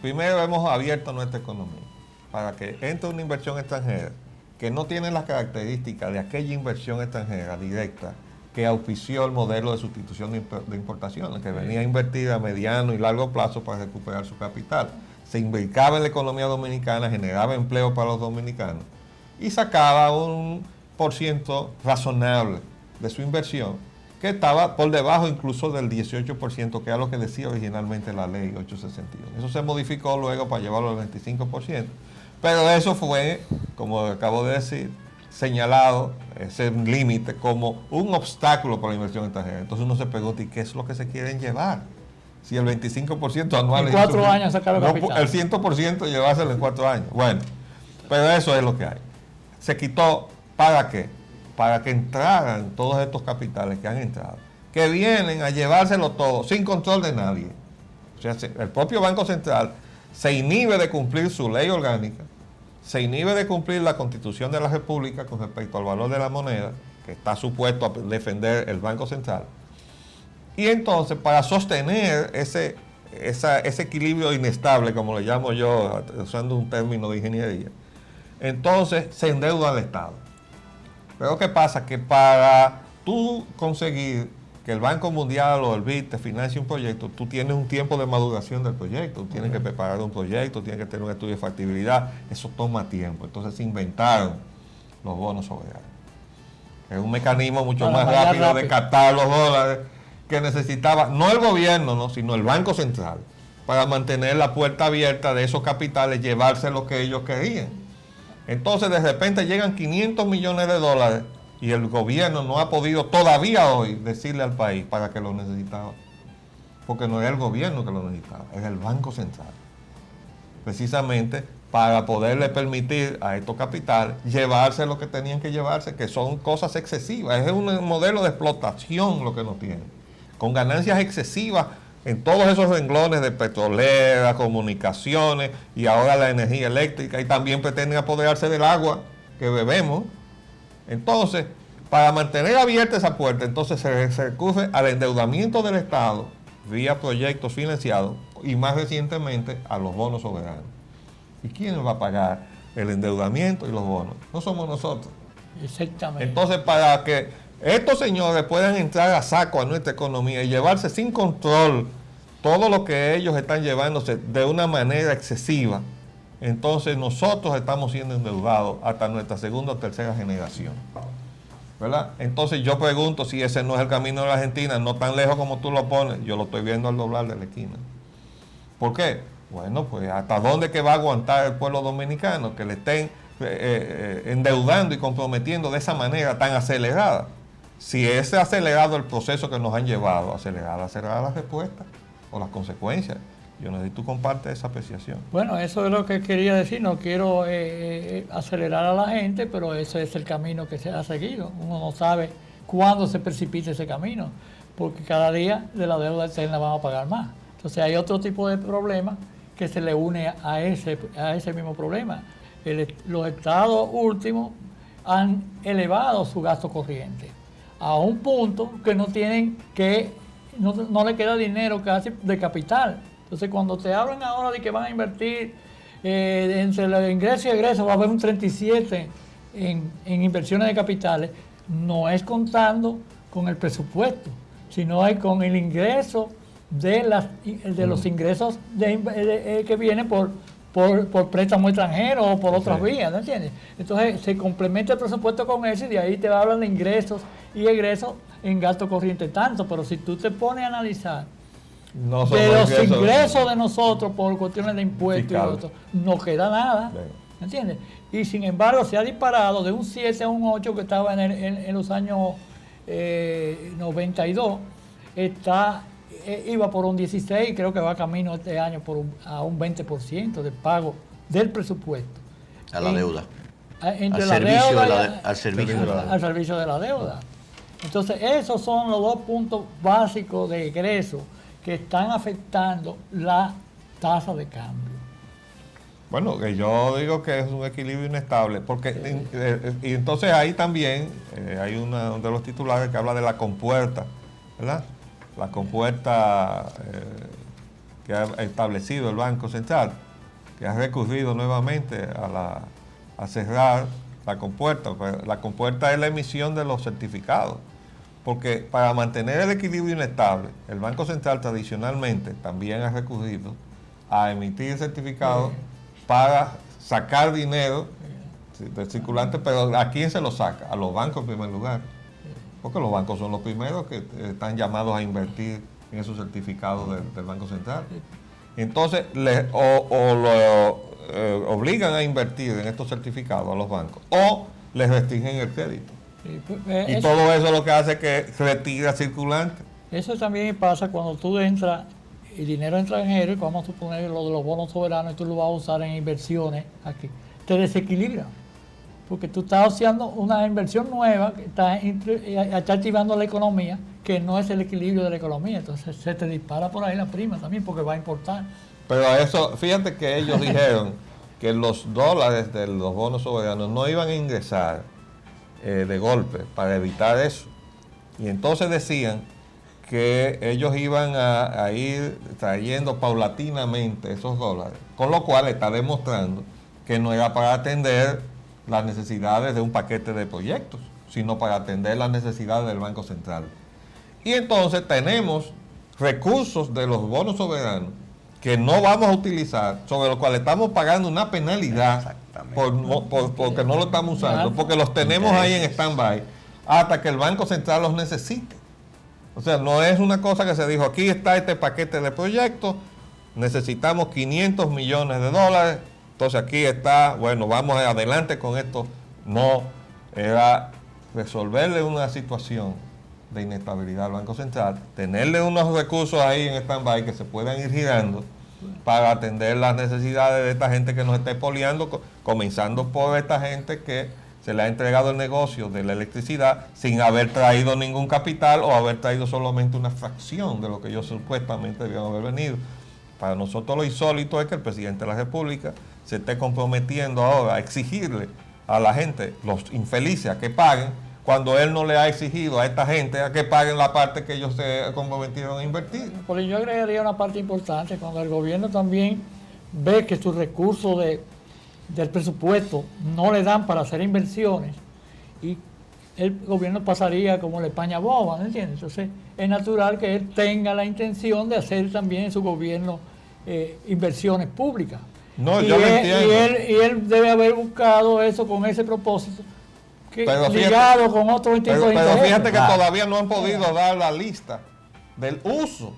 Primero hemos abierto nuestra economía para que entre una inversión extranjera que no tiene las características de aquella inversión extranjera directa que auspició el modelo de sustitución de importaciones, que venía a invertir a mediano y largo plazo para recuperar su capital. Se invirtaba en la economía dominicana, generaba empleo para los dominicanos y sacaba un % razonable de su inversión, que estaba por debajo incluso del 18%, que era lo que decía originalmente la ley 861. Eso se modificó luego para llevarlo al 25%, pero eso fue, como acabo de decir, señalado, ese límite, como un obstáculo para la inversión extranjera. Entonces uno se pregunta, ¿y qué es lo que se quieren llevar? Si el 25% anual... En 4 años sacar el capital. El 100% llevárselo en 4 años. Bueno, pero eso es lo que hay. Se quitó, ¿para qué? Para que entraran todos estos capitales que han entrado, que vienen a llevárselo todo, sin control de nadie. O sea, el propio Banco Central se inhibe de cumplir su ley orgánica, se inhibe de cumplir la Constitución de la República con respecto al valor de la moneda, que está supuesto a defender el Banco Central. Y entonces, para sostener ese equilibrio inestable, como le llamo yo, usando un término de ingeniería, entonces se endeuda al Estado. Pero ¿qué pasa? Que para tú conseguir que el Banco Mundial o el BID te financie un proyecto, tú tienes un tiempo de maduración del proyecto, tú tienes que preparar un proyecto, tienes que tener un estudio de factibilidad, eso toma tiempo. Entonces se inventaron los bonos soberanos. Es un mecanismo mucho Para más pagar rápido de rápido. captar los dólares que necesitaba, no el gobierno, ¿no?, sino el Banco Central, para mantener la puerta abierta de esos capitales, llevarse lo que ellos querían. Entonces, de repente llegan 500 millones de dólares y el gobierno no ha podido todavía hoy decirle al país para qué lo necesitaba. Porque no era el gobierno que lo necesitaba, era el Banco Central. Precisamente para poderle permitir a estos capitales llevarse lo que tenían que llevarse, que son cosas excesivas. Es un modelo de explotación lo que nos tiene, con ganancias excesivas en todos esos renglones de petrolera, comunicaciones y ahora la energía eléctrica, y también pretenden apoderarse del agua que bebemos. Entonces, para mantener abierta esa puerta, entonces se recurre al endeudamiento del Estado vía proyectos financiados y más recientemente a los bonos soberanos. ¿Y quién va a pagar el endeudamiento y los bonos? No somos nosotros. Exactamente. Entonces, para que estos señores puedan entrar a saco a nuestra economía y llevarse sin control todo lo que ellos están llevándose de una manera excesiva, entonces nosotros estamos siendo endeudados hasta nuestra segunda o tercera generación, ¿verdad? Entonces yo pregunto si ese no es el camino de la Argentina, no tan lejos como tú lo pones, yo lo estoy viendo al doblar de la esquina. ¿Por qué? Bueno, pues hasta dónde que va a aguantar el pueblo dominicano que le estén endeudando y comprometiendo de esa manera tan acelerada. Si es acelerado el proceso que nos han llevado, acelerada la respuesta o las consecuencias. Yo no sé si tú compartes esa apreciación. Bueno, eso es lo que quería decir. No quiero acelerar a la gente, pero ese es el camino que se ha seguido. Uno no sabe cuándo se precipita ese camino, porque cada día de la deuda externa vamos a pagar más. Entonces hay otro tipo de problema que se le une a ese mismo problema. Los estados últimos han elevado su gasto corriente a un punto que no tienen no le queda dinero casi de capital. Entonces, cuando te hablan ahora de que van a invertir entre los ingresos y egresos, va a haber un 37 en inversiones de capitales, no es contando con el presupuesto, sino es con el ingreso de los ingresos que vienen por préstamo extranjero o por otras vías, ¿no entiendes? Entonces, se complementa el presupuesto con eso y de ahí te hablan de ingresos y egresos en gasto corriente tanto, pero si tú te pones a analizar No de somos los ingresos de nosotros por cuestiones de impuestos y Fiscal. otros, no queda nada, ¿me entiendes? Y sin embargo se ha disparado de un 7 a un 8 que estaba en los años 92, iba por un 16, creo que va camino este año a un 20% de pago del presupuesto. A la deuda. Entre Al la servicio deuda de y la- al servicio de la deuda. al servicio de la deuda. Entonces, esos son los dos puntos básicos de egreso que están afectando la tasa de cambio. Bueno, que yo digo que es un equilibrio inestable, porque y entonces ahí también hay uno de los titulares que habla de la compuerta, ¿verdad? La compuerta que ha establecido el Banco Central, que ha recurrido nuevamente a cerrar la compuerta. La compuerta es la emisión de los certificados, porque para mantener el equilibrio inestable, el Banco Central tradicionalmente también ha recurrido a emitir certificados para sacar dinero del circulante, pero ¿a quién se lo saca? A los bancos en primer lugar, porque los bancos son los primeros que están llamados a invertir en esos certificados del Banco Central. Entonces, lo obligan a invertir en estos certificados a los bancos, o les restringen el crédito. Y todo eso lo que hace es que retira circulante. Eso también pasa cuando tú entras el dinero extranjero, y vamos a suponer lo de los bonos soberanos, y tú lo vas a usar en inversiones aquí, te desequilibra. Porque tú estás haciendo una inversión nueva que está activando la economía, que no es el equilibrio de la economía. Entonces se te dispara por ahí la prima también, porque va a importar. Pero a eso, fíjate que ellos dijeron que los dólares de los bonos soberanos no iban a ingresar de golpe para evitar eso. Y entonces decían que ellos iban a ir trayendo paulatinamente esos dólares, con lo cual está demostrando que no era para atender las necesidades de un paquete de proyectos, sino para atender las necesidades del Banco Central. Y entonces tenemos recursos de los bonos soberanos que no vamos a utilizar, sobre los cuales estamos pagando una penalidad porque no lo estamos usando, porque los tenemos ahí en stand-by, hasta que el Banco Central los necesite. O sea, no es una cosa que se dijo, aquí está este paquete de proyectos, necesitamos 500 millones de dólares, entonces aquí está, bueno, vamos adelante con esto. No, era resolverle una situación de inestabilidad al Banco Central, tenerle unos recursos ahí en stand-by que se puedan ir girando para atender las necesidades de esta gente que nos está expoliando, comenzando por esta gente que se le ha entregado el negocio de la electricidad sin haber traído ningún capital o haber traído solamente una fracción de lo que ellos supuestamente debían haber venido. Para nosotros lo insólito es que el presidente de la República se esté comprometiendo ahora a exigirle a la gente, los infelices, a que paguen, cuando él no le ha exigido a esta gente a que paguen la parte que ellos se comprometieron a invertir. Porque yo agregaría una parte importante, cuando el gobierno también ve que sus recursos del presupuesto no le dan para hacer inversiones, y el gobierno pasaría como la España boba, ¿me entiendes? Entonces es natural que él tenga la intención de hacer también en su gobierno inversiones públicas. No, yo lo entiendo. Y él debe haber buscado eso con ese propósito, ligado con otro tipo de Pero intereses. fíjate que todavía no han podido dar la lista del uso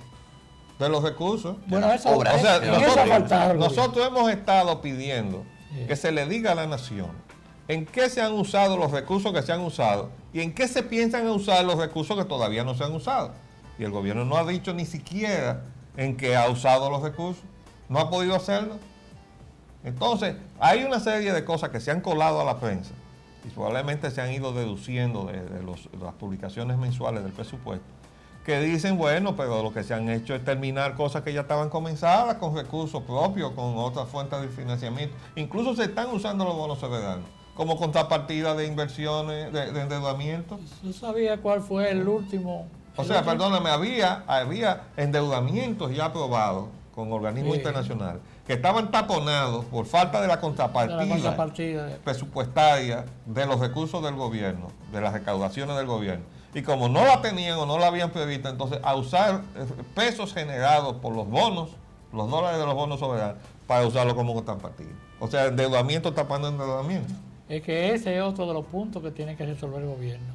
de los recursos. Bueno, eso, O sea, nosotros hemos estado pidiendo que se le diga a la nación en qué se han usado los recursos que se han usado y en qué se piensan usar los recursos que todavía no se han usado. Y el gobierno no ha dicho ni siquiera en qué ha usado los recursos, no ha podido hacerlo. Entonces, hay una serie de cosas que se han colado a la prensa y probablemente se han ido deduciendo de las publicaciones mensuales del presupuesto, que dicen, bueno, pero lo que se han hecho es terminar cosas que ya estaban comenzadas con recursos propios, con otras fuentes de financiamiento. Incluso se están usando los bonos soberanos como contrapartida de inversiones, de endeudamiento. ¿Tú sabías cuál fue el último? O sea, perdóname, había endeudamientos ya aprobados con organismos internacionales que estaban taponados por falta de la contrapartida presupuestaria de los recursos del gobierno, de las recaudaciones del gobierno. Y como no la tenían o no la habían previsto, entonces a usar pesos generados por los bonos, los dólares de los bonos soberanos, para usarlo como contrapartida. O sea, endeudamiento tapando endeudamiento. Es que ese es otro de los puntos que tiene que resolver el gobierno.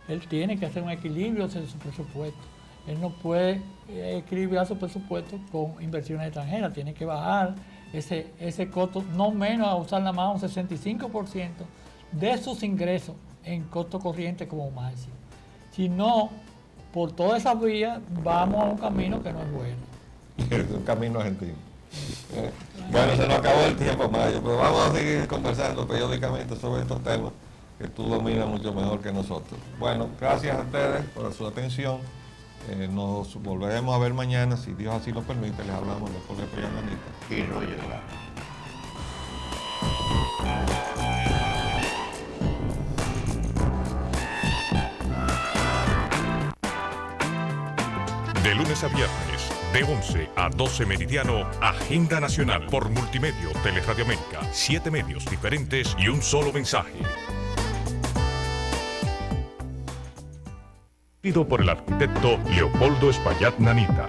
Él tiene que hacer un equilibrio de su presupuesto. Él no puede equilibrar su presupuesto con inversiones extranjeras. Tiene que bajar ese costo, no menos a usar nada más un 65% de sus ingresos en costo corriente como máximo. Si no, por todas esas vías vamos a un camino que no es bueno. Un camino argentino. Bueno, se nos acabó el tiempo, Mayo, pero vamos a seguir conversando periódicamente sobre estos temas que tú dominas mucho mejor que nosotros. Bueno, gracias a ustedes por su atención. Nos volveremos a ver mañana, si Dios así lo permite. Les hablamos de Jorge Pellananita Y Roger Lara. De lunes a viernes, de 11 a 12 meridiano, Agenda Nacional por Multimedio Teleradio América. 7 medios diferentes y un solo mensaje. Por el arquitecto Leopoldo Espaillat Nanita.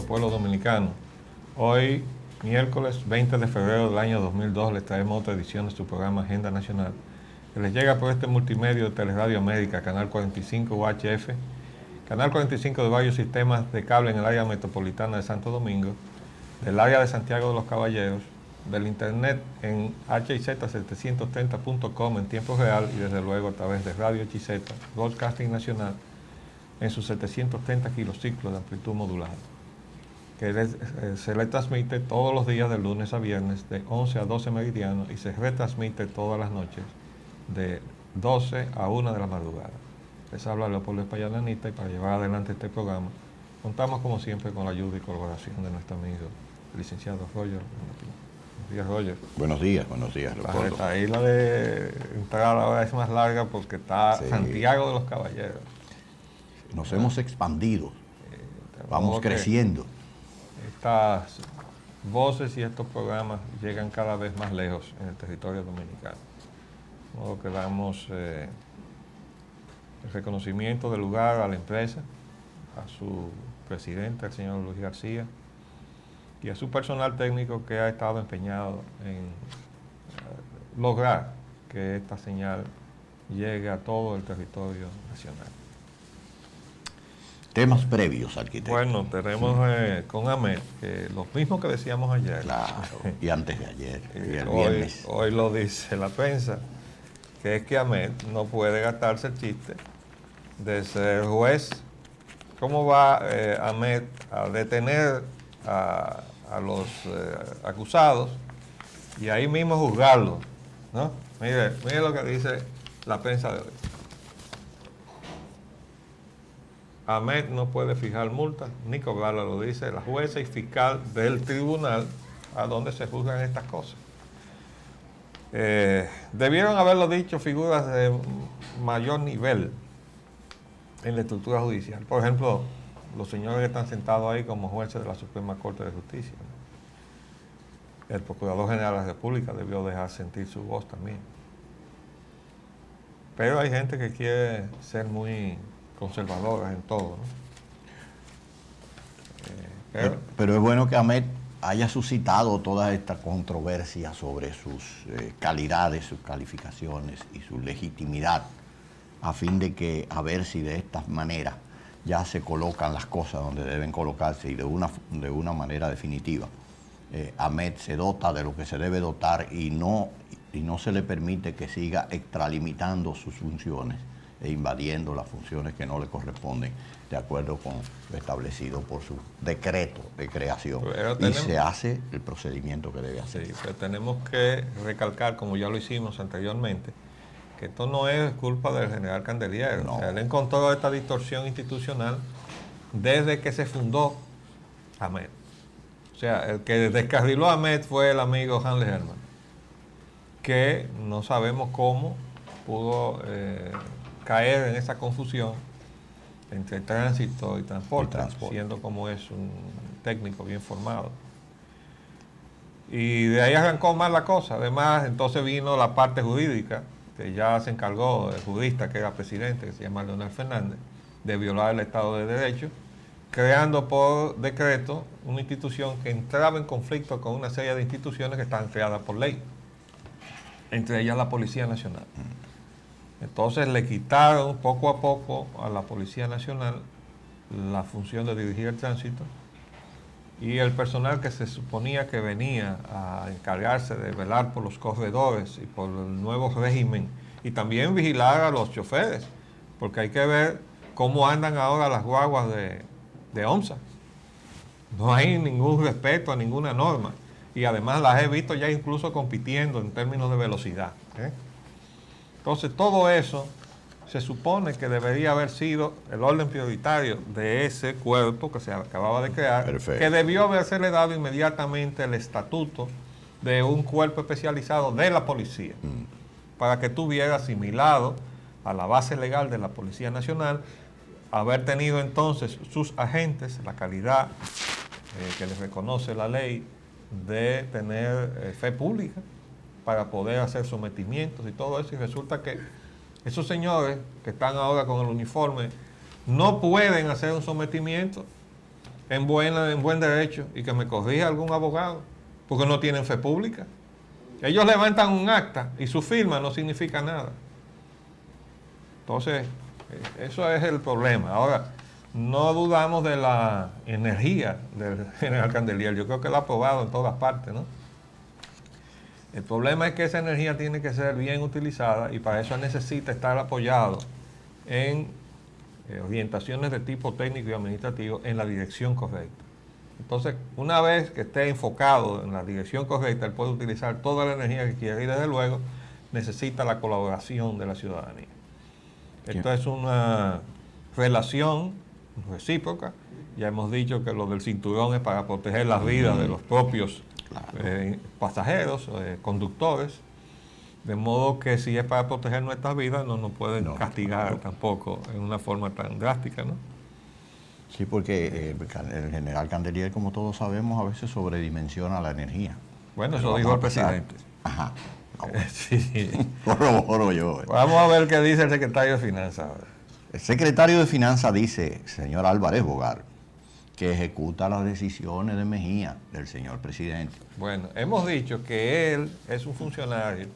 Pueblo dominicano. Hoy, miércoles 20 de febrero del año 2002, les traemos otra edición de su programa Agenda Nacional, que les llega por este multimedio de Teleradio América, Canal 45 UHF, Canal 45 de varios sistemas de cable en el área metropolitana de Santo Domingo, del área de Santiago de los Caballeros, del internet en hiz730.com en tiempo real y desde luego a través de Radio HIZ, Broadcasting Nacional, en sus 730 kilociclos de amplitud modulada, que se le transmite todos los días de lunes a viernes de 11 a 12 meridianos y se retransmite todas las noches de 12 a 1 de la madrugada. Les habla Leopoldo Espaillat Nanita y para llevar adelante este programa contamos como siempre con la ayuda y colaboración de nuestro amigo el licenciado Roger. Buenos días, Roger. Buenos días, Leopoldo. Esta isla de entrar ahora es más larga porque está Santiago de los Caballeros. Nos hemos expandido. Vamos creciendo. Estas voces y estos programas llegan cada vez más lejos en el territorio dominicano. De modo que damos el reconocimiento del lugar a la empresa, a su presidente, el señor Luis García, y a su personal técnico que ha estado empeñado en lograr que esta señal llegue a todo el territorio nacional. Temas previos, arquitecto. Bueno, tenemos con Ahmed, lo mismo que decíamos ayer. Claro, y antes de ayer, y el hoy, viernes. hoy lo dice la prensa, que es que Ahmed no puede gastarse el chiste de ser juez. ¿Cómo va Ahmed a detener a los acusados y ahí mismo juzgarlos, ¿no? Mire lo que dice la prensa de hoy. Ahmed no puede fijar multas ni cobrarla, lo dice la jueza y fiscal del tribunal a donde se juzgan estas cosas. Debieron haberlo dicho figuras de mayor nivel en la estructura judicial. Por ejemplo, los señores que están sentados ahí como jueces de la Suprema Corte de Justicia, ¿no? El Procurador General de la República debió dejar sentir su voz también. Pero hay gente que quiere ser muy conservadora en todo, ¿no? Pero es bueno que Ahmed haya suscitado toda esta controversia sobre sus calidades, sus calificaciones y su legitimidad, a fin de que a ver si de esta manera ya se colocan las cosas donde deben colocarse y de una manera definitiva. Ahmed se dota de lo que se debe dotar y no se le permite que siga extralimitando sus funciones e invadiendo las funciones que no le corresponden de acuerdo con lo establecido por su decreto de creación. Y se hace el procedimiento que debe hacer. Sí, pero tenemos que recalcar, como ya lo hicimos anteriormente, que esto no es culpa del general Candelier. No. O sea, él encontró esta distorsión institucional desde que se fundó Ahmed. O sea, el que descarriló a Ahmed fue el amigo Hanley Herman, que no sabemos cómo pudo caer en esa confusión entre tránsito y transporte, siendo como es un técnico bien formado. Y de ahí arrancó mal la cosa. Además, entonces vino la parte jurídica, que ya se encargó el jurista que era presidente, que se llama Leonel Fernández, de violar el Estado de Derecho, creando por decreto una institución que entraba en conflicto con una serie de instituciones que estaban creadas por ley, entre ellas la Policía Nacional. Entonces le quitaron poco a poco a la Policía Nacional la función de dirigir el tránsito y el personal que se suponía que venía a encargarse de velar por los corredores y por el nuevo régimen y también vigilar a los choferes, porque hay que ver cómo andan ahora las guaguas de OMSA. No hay ningún respeto a ninguna norma y además las he visto ya incluso compitiendo en términos de velocidad, ¿eh? Entonces todo eso se supone que debería haber sido el orden prioritario de ese cuerpo que se acababa de crear. Perfecto. Que debió haberse dado inmediatamente el estatuto de un cuerpo especializado de la policía, para que tuviera asimilado a la base legal de la Policía Nacional, haber tenido entonces sus agentes, la calidad que les reconoce la ley, de tener fe pública para poder hacer sometimientos y todo eso, y resulta que esos señores que están ahora con el uniforme no pueden hacer un sometimiento en buen derecho, y que me corrija algún abogado, porque no tienen fe pública. Ellos levantan un acta y su firma no significa nada. Entonces, eso es el problema. Ahora, no dudamos de la energía del general Candelier. Yo creo que lo ha probado en todas partes, ¿no? El problema es que esa energía tiene que ser bien utilizada y para eso necesita estar apoyado en orientaciones de tipo técnico y administrativo en la dirección correcta. Entonces, una vez que esté enfocado en la dirección correcta, él puede utilizar toda la energía que quiera y desde luego necesita la colaboración de la ciudadanía. Esto es una relación recíproca. Ya hemos dicho que lo del cinturón es para proteger las vidas de los propios pasajeros, conductores, de modo que si es para proteger nuestras vidas no nos pueden castigar tampoco en una forma tan drástica, ¿no? Sí, porque el general Candelier, como todos sabemos, a veces sobredimensiona la energía. Bueno, eso Pero dijo el vamos a pasar. presidente. Ajá. Bueno, Sí. corroboro yo. Vamos a ver qué dice el secretario de Finanzas ahora. El secretario de Finanzas dice, señor Álvarez Bogar, que ejecuta las decisiones de Mejía, del señor presidente. Bueno, hemos dicho que él es un funcionario,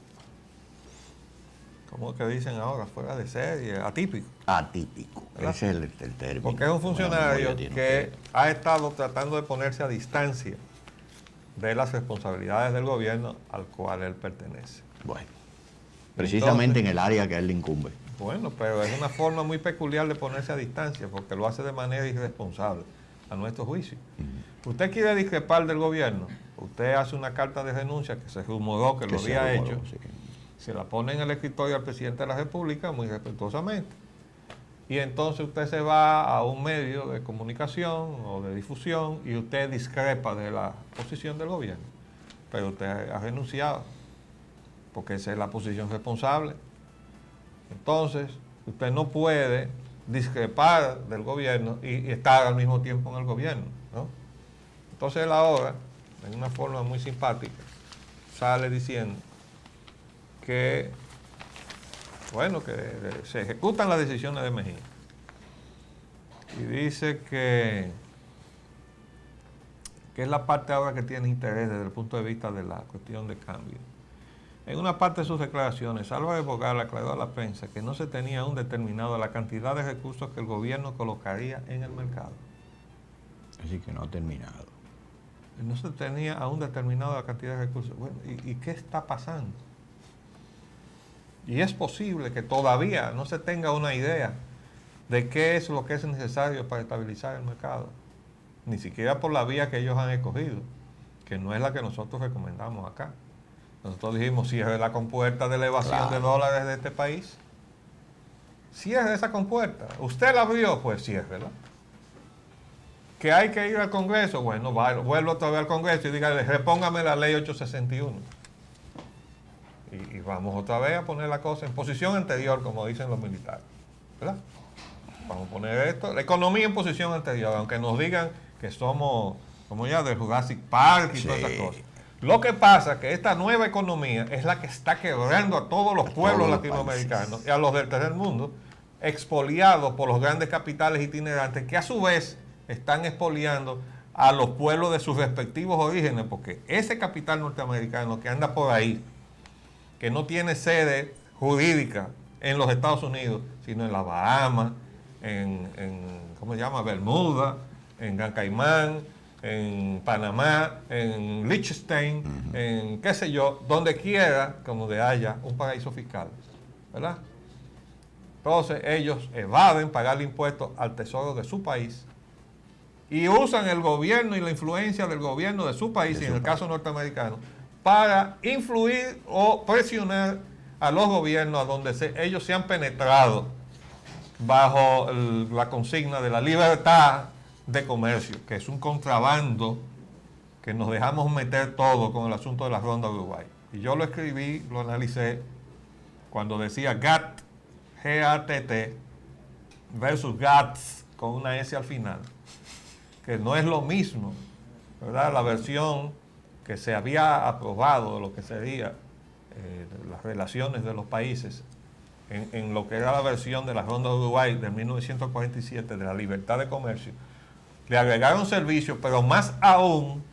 ¿cómo que dicen ahora? Fuera de serie, atípico. Atípico. ¿Verdad? Ese es el término. Porque es un funcionario Buena memoria que tiene ha estado tratando de ponerse a distancia de las responsabilidades del gobierno al cual él pertenece. usted. Bueno, precisamente Entonces, en el área que a él le incumbe. bueno, pero es una forma muy peculiar de ponerse a distancia porque lo hace de manera irresponsable, a nuestro juicio. Usted quiere discrepar del gobierno, usted hace una carta de renuncia que se rumoró que lo se había rumoró, hecho, sí. se la pone en el escritorio al presidente de la República muy respetuosamente. Y entonces usted se va a un medio de comunicación o de difusión y usted discrepa de la posición del gobierno. Pero usted ha renunciado, porque esa es la posición responsable. Entonces, usted no puede discrepar del gobierno y estar al mismo tiempo en el gobierno, ¿no? Entonces él ahora, en una forma muy simpática, sale diciendo que, bueno, que se ejecutan las decisiones de Mejía. Y dice que es la parte ahora que tiene interés desde el punto de vista de la cuestión de cambio. En una parte de sus declaraciones, Álvarez Bogar aclaró a la prensa que no se tenía aún determinado la cantidad de recursos que el gobierno colocaría en el mercado. Así que no ha terminado. No se tenía aún determinado la cantidad de recursos. Bueno, ¿y qué está pasando? Y es posible que todavía no se tenga una idea de qué es lo que es necesario para estabilizar el mercado. Ni siquiera por la vía que ellos han escogido, que no es la que nosotros recomendamos acá. Nosotros dijimos, cierre la compuerta de elevación de dólares de este país. Cierre esa compuerta. Usted la abrió, pues ciérrela. Que hay que ir al Congreso, bueno, vuelvo otra vez al Congreso y dígale, repóngame la ley 861. Y vamos otra vez a poner la cosa en posición anterior, como dicen los militares. ¿Verdad? Vamos a poner esto, la economía en posición anterior, aunque nos digan que somos como ya de Jurassic Park y todas esas cosas. Lo que pasa es que esta nueva economía es la que está quebrando a todos los pueblos latinoamericanos y a los del tercer mundo, expoliados por los grandes capitales itinerantes que a su vez están expoliando a los pueblos de sus respectivos orígenes, porque ese capital norteamericano que anda por ahí, que no tiene sede jurídica en los Estados Unidos, sino en las Bahamas, ¿cómo se llama? Bermuda, en Gran Caimán, en Panamá, en Liechtenstein, en qué sé yo, donde quiera, como de haya un paraíso fiscal, ¿verdad? Entonces ellos evaden pagar impuestos al tesoro de su país y usan el gobierno y la influencia del gobierno de su país, y en el caso norteamericano, para influir o presionar a los gobiernos a donde ellos se han penetrado bajo la consigna de la libertad de comercio, que es un contrabando que nos dejamos meter todo con el asunto de la Ronda de Uruguay. Y yo lo escribí, lo analicé, cuando decía GATT, G-A-T-T, versus GATS, con una S al final, que no es lo mismo, ¿verdad? La versión que se había aprobado de lo que sería las relaciones de los países en lo que era la versión de la Ronda de Uruguay de 1947 de la libertad de comercio, le agregaron servicios, pero más aún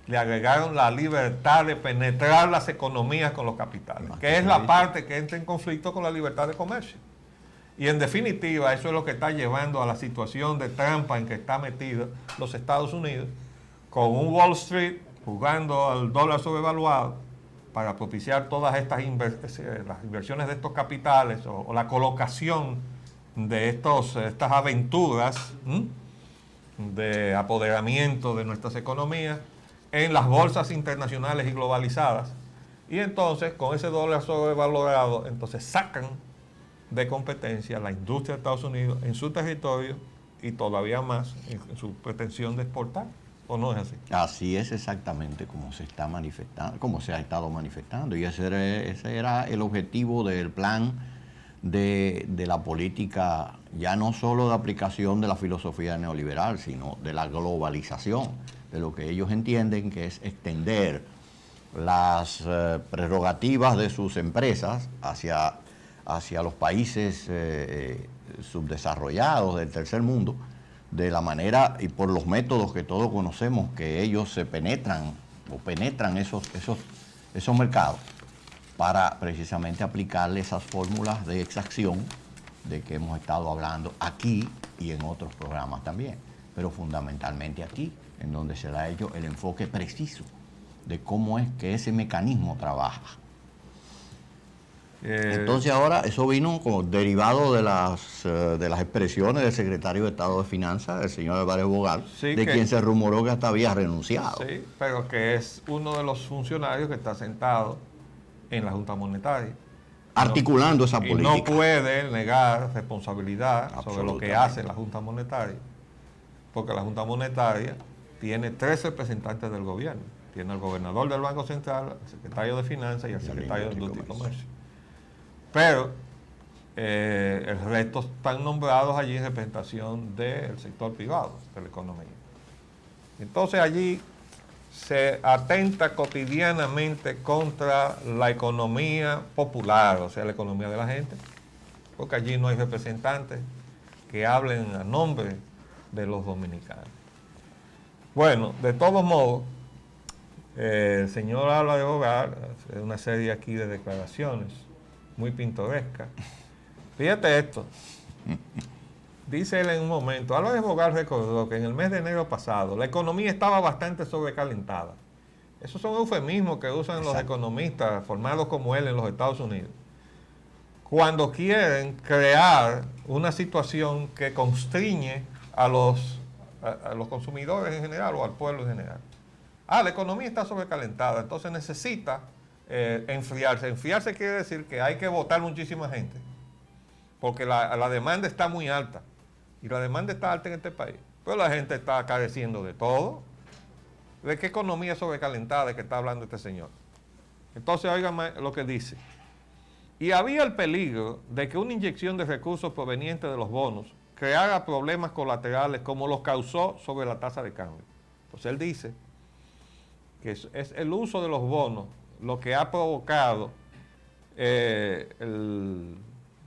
le agregaron la libertad de penetrar las economías con los capitales, que es la parte que entra en conflicto con la libertad de comercio. Y en definitiva, eso es lo que está llevando a la situación de trampa en que está metido los Estados Unidos, con un Wall Street jugando al dólar sobrevaluado para propiciar todas estas las inversiones de estos capitales o la colocación de estas aventuras de apoderamiento de nuestras economías en las bolsas internacionales y globalizadas. Y entonces, con ese dólar sobrevalorado, entonces sacan de competencia la industria de Estados Unidos en su territorio y todavía más en su pretensión de exportar. ¿O no es así? Así es exactamente como se está manifestando, como se ha estado manifestando. Y ese era el objetivo del plan de la política, ya no solo de aplicación de la filosofía neoliberal, sino de la globalización, de lo que ellos entienden que es extender las prerrogativas de sus empresas hacia los países subdesarrollados del tercer mundo, de la manera y por los métodos que todos conocemos, que ellos se penetran esos mercados para precisamente aplicarle esas fórmulas de exacción de que hemos estado hablando aquí y en otros programas también, pero fundamentalmente aquí, en donde se le ha hecho el enfoque preciso de cómo es que ese mecanismo trabaja. Entonces ahora eso vino como derivado de las expresiones del secretario de Estado de Finanzas, el señor Álvarez Bogal, sí, de quien se rumoró que hasta había renunciado. Sí, pero que es uno de los funcionarios que está sentado en la Junta Monetaria. Articulando esa política. Y no puede negar responsabilidad sobre lo que hace la Junta Monetaria, porque la Junta Monetaria tiene 3 representantes del gobierno. Tiene al gobernador del Banco Central, al secretario de Finanzas y al secretario de Industria y Comercio. Pero el resto están nombrados allí en representación del sector privado de la economía. Entonces allí se atenta cotidianamente contra la economía popular, o sea, la economía de la gente, porque allí no hay representantes que hablen a nombre de los dominicanos. Bueno, de todos modos, el señor Álvarez Bogal hace una serie aquí de declaraciones muy pintorescas. Fíjate esto. Dice él en un momento, Álvarez Bogal recordó que en el mes de enero pasado la economía estaba bastante sobrecalentada. Esos son eufemismos que usan los economistas formados como él en los Estados Unidos, cuando quieren crear una situación que constriñe a los consumidores en general o al pueblo en general. La economía está sobrecalentada, entonces necesita enfriarse. Enfriarse quiere decir que hay que votar muchísima gente, porque la demanda está muy alta. Y la demanda está alta en este país. Pero la gente está careciendo de todo. ¿De qué economía sobrecalentada de que está hablando este señor? Entonces, oigan lo que dice. Y había el peligro de que una inyección de recursos provenientes de los bonos creara problemas colaterales como los causó sobre la tasa de cambio. Pues él dice que es el uso de los bonos lo que ha provocado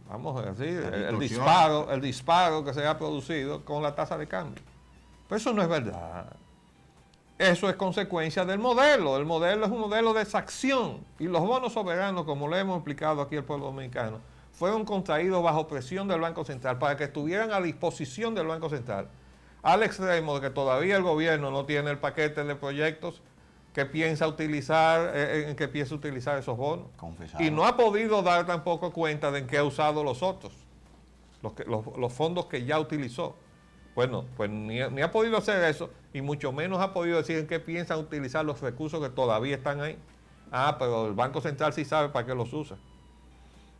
vamos a decir, el disparo que se ha producido con la tasa de cambio. Pero eso no es verdad. Eso es consecuencia del modelo. El modelo es un modelo de exacción. Y los bonos soberanos, como le hemos explicado aquí al pueblo dominicano, fueron contraídos bajo presión del Banco Central para que estuvieran a disposición del Banco Central, al extremo de que todavía el gobierno no tiene el paquete de proyectos que piensa utilizar esos bonos. Y no ha podido dar tampoco cuenta de en qué ha usado los otros, los fondos que ya utilizó. Bueno, pues ni ha podido hacer eso, y mucho menos ha podido decir en qué piensan utilizar los recursos que todavía están ahí. Pero el Banco Central sí sabe para qué los usa.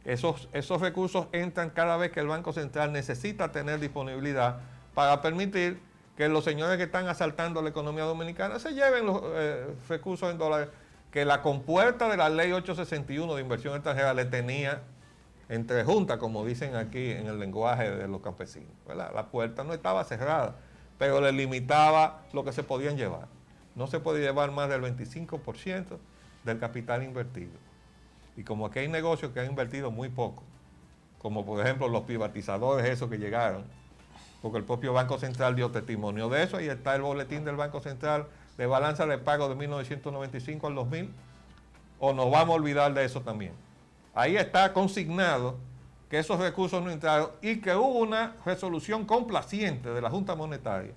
Esos recursos entran cada vez que el Banco Central necesita tener disponibilidad para permitir que los señores que están asaltando la economía dominicana se lleven los recursos en dólares que la compuerta de la ley 861 de inversión extranjera le tenía entre juntas, como dicen aquí en el lenguaje de los campesinos, ¿verdad? La puerta no estaba cerrada, pero le limitaba lo que se podían llevar. No se podía llevar más del 25% del capital invertido. Y como aquí hay negocios que han invertido muy poco, como por ejemplo los privatizadores esos que llegaron, porque el propio Banco Central dio testimonio de eso, y está el boletín del Banco Central de balanza de pago de 1995 al 2000, o nos vamos a olvidar de eso también. Ahí está consignado que esos recursos no entraron y que hubo una resolución complaciente de la Junta Monetaria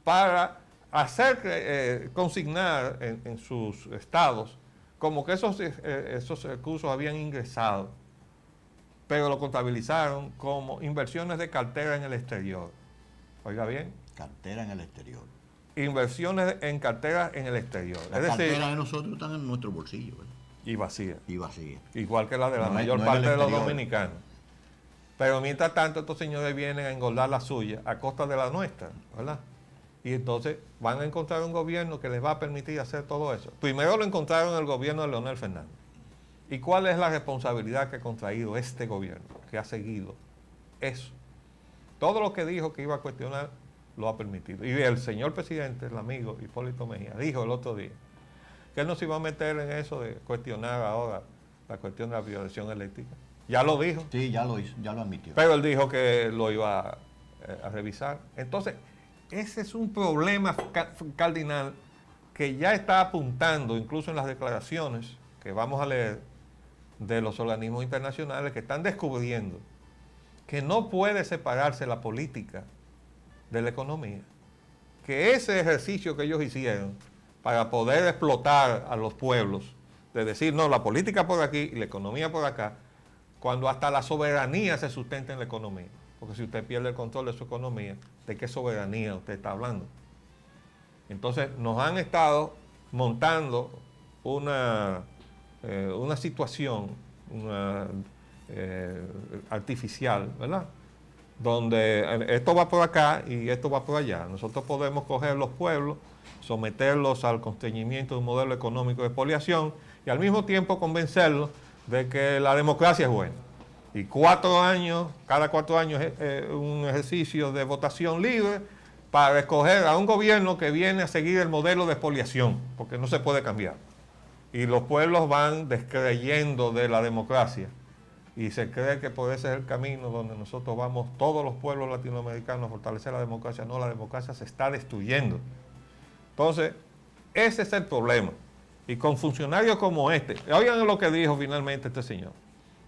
para hacer consignar en sus estados como que esos recursos habían ingresado, pero lo contabilizaron como inversiones de cartera en el exterior. Oiga bien. Cartera en el exterior. Inversiones en carteras en el exterior. Las carteras de nosotros están en nuestro bolsillo, ¿verdad? Y vacías. Y vacías. Igual que la de la mayor parte de los dominicanos. Pero mientras tanto, estos señores vienen a engordar la suya a costa de la nuestra, ¿verdad? Y entonces van a encontrar un gobierno que les va a permitir hacer todo eso. Primero lo encontraron en el gobierno de Leonel Fernández. ¿Y cuál es la responsabilidad que ha contraído este gobierno? que ha seguido eso. Todo lo que dijo que iba a cuestionar lo ha permitido. Y el señor presidente, el amigo Hipólito Mejía, dijo el otro día que él no se iba a meter en eso de cuestionar ahora la cuestión de la violación eléctrica. Ya lo dijo. Sí, ya lo hizo, ya lo admitió. Pero él dijo que lo iba a revisar. Entonces, ese es un problema cardinal que ya está apuntando, incluso en las declaraciones que vamos a leer de los organismos internacionales, que están descubriendo que no puede separarse la política de la economía. Que ese ejercicio que ellos hicieron para poder explotar a los pueblos, de decir, no, la política por aquí y la economía por acá, cuando hasta la soberanía se sustenta en la economía. Porque si usted pierde el control de su economía, ¿de qué soberanía usted está hablando? Entonces nos han estado montando una situación artificial, ¿verdad? Donde esto va por acá y esto va por allá. Nosotros podemos coger los pueblos, someterlos al constreñimiento de un modelo económico de expoliación y al mismo tiempo convencerlos de que la democracia es buena. Y cada 4 años es un ejercicio de votación libre para escoger a un gobierno que viene a seguir el modelo de expoliación, porque no se puede cambiar. Y los pueblos van descreyendo de la democracia y se cree que por ese es el camino donde nosotros vamos, todos los pueblos latinoamericanos, a fortalecer la democracia. No, la democracia se está destruyendo. Entonces, ese es el problema. Y con funcionarios como este, oigan lo que dijo finalmente este señor,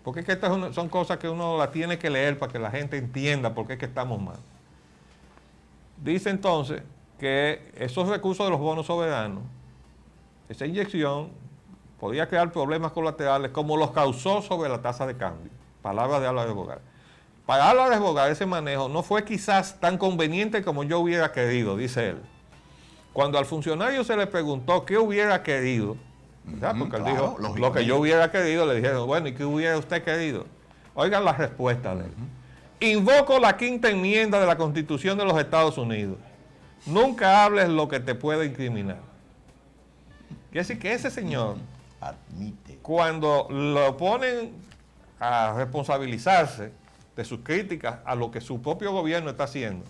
porque es que estas son cosas que uno las tiene que leer para que la gente entienda por qué es que estamos mal. Dice entonces que esos recursos de los bonos soberanos, esa inyección, podría crear problemas colaterales como los causó sobre la tasa de cambio. Palabras de Álvarez Bogar. Para Álvarez Bogar ese manejo no fue quizás tan conveniente como yo hubiera querido, dice él. Cuando al funcionario se le preguntó qué hubiera querido, ¿verdad? Porque él dijo, lo que yo hubiera querido, le dijeron, bueno, ¿y qué hubiera usted querido? Oigan la respuesta de él. Invoco la 5ª enmienda de la Constitución de los Estados Unidos. Nunca hables lo que te puede incriminar. Quiere decir que ese señor, admite, cuando lo ponen a responsabilizarse de sus críticas a lo que su propio gobierno está haciendo,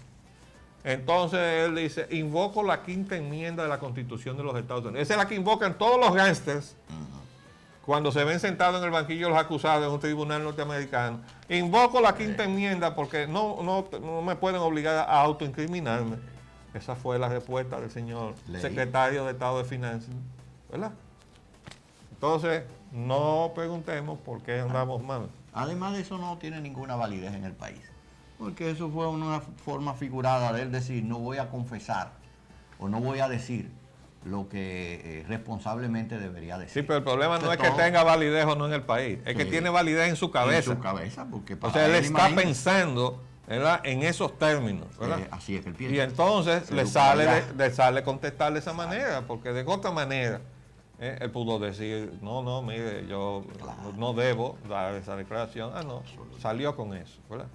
entonces él dice, invoco la 5ª enmienda de la Constitución de los Estados Unidos. Esa es la que invocan todos los gángsters cuando se ven sentados en el banquillo los acusados en un tribunal norteamericano. Invoco la 5ª enmienda porque no me pueden obligar a autoincriminarme. Esa fue la respuesta del señor secretario de Estado de Finanzas, ¿verdad? Entonces, no preguntemos por qué andamos mal. Además de eso, no tiene ninguna validez en el país. Porque eso fue una forma figurada de él decir, no voy a confesar o no voy a decir lo que responsablemente debería decir. Sí, pero el problema no es que tenga validez o no en el país, es que tiene validez en su cabeza. En su cabeza, porque o sea, él está pensando, ¿verdad?, en esos términos, ¿verdad? Así es que él piensa. Y entonces le sale contestar de esa manera, porque de otra manera él pudo decir, no, mire, yo no debo dar esa declaración. No, salió con eso, ¿verdad?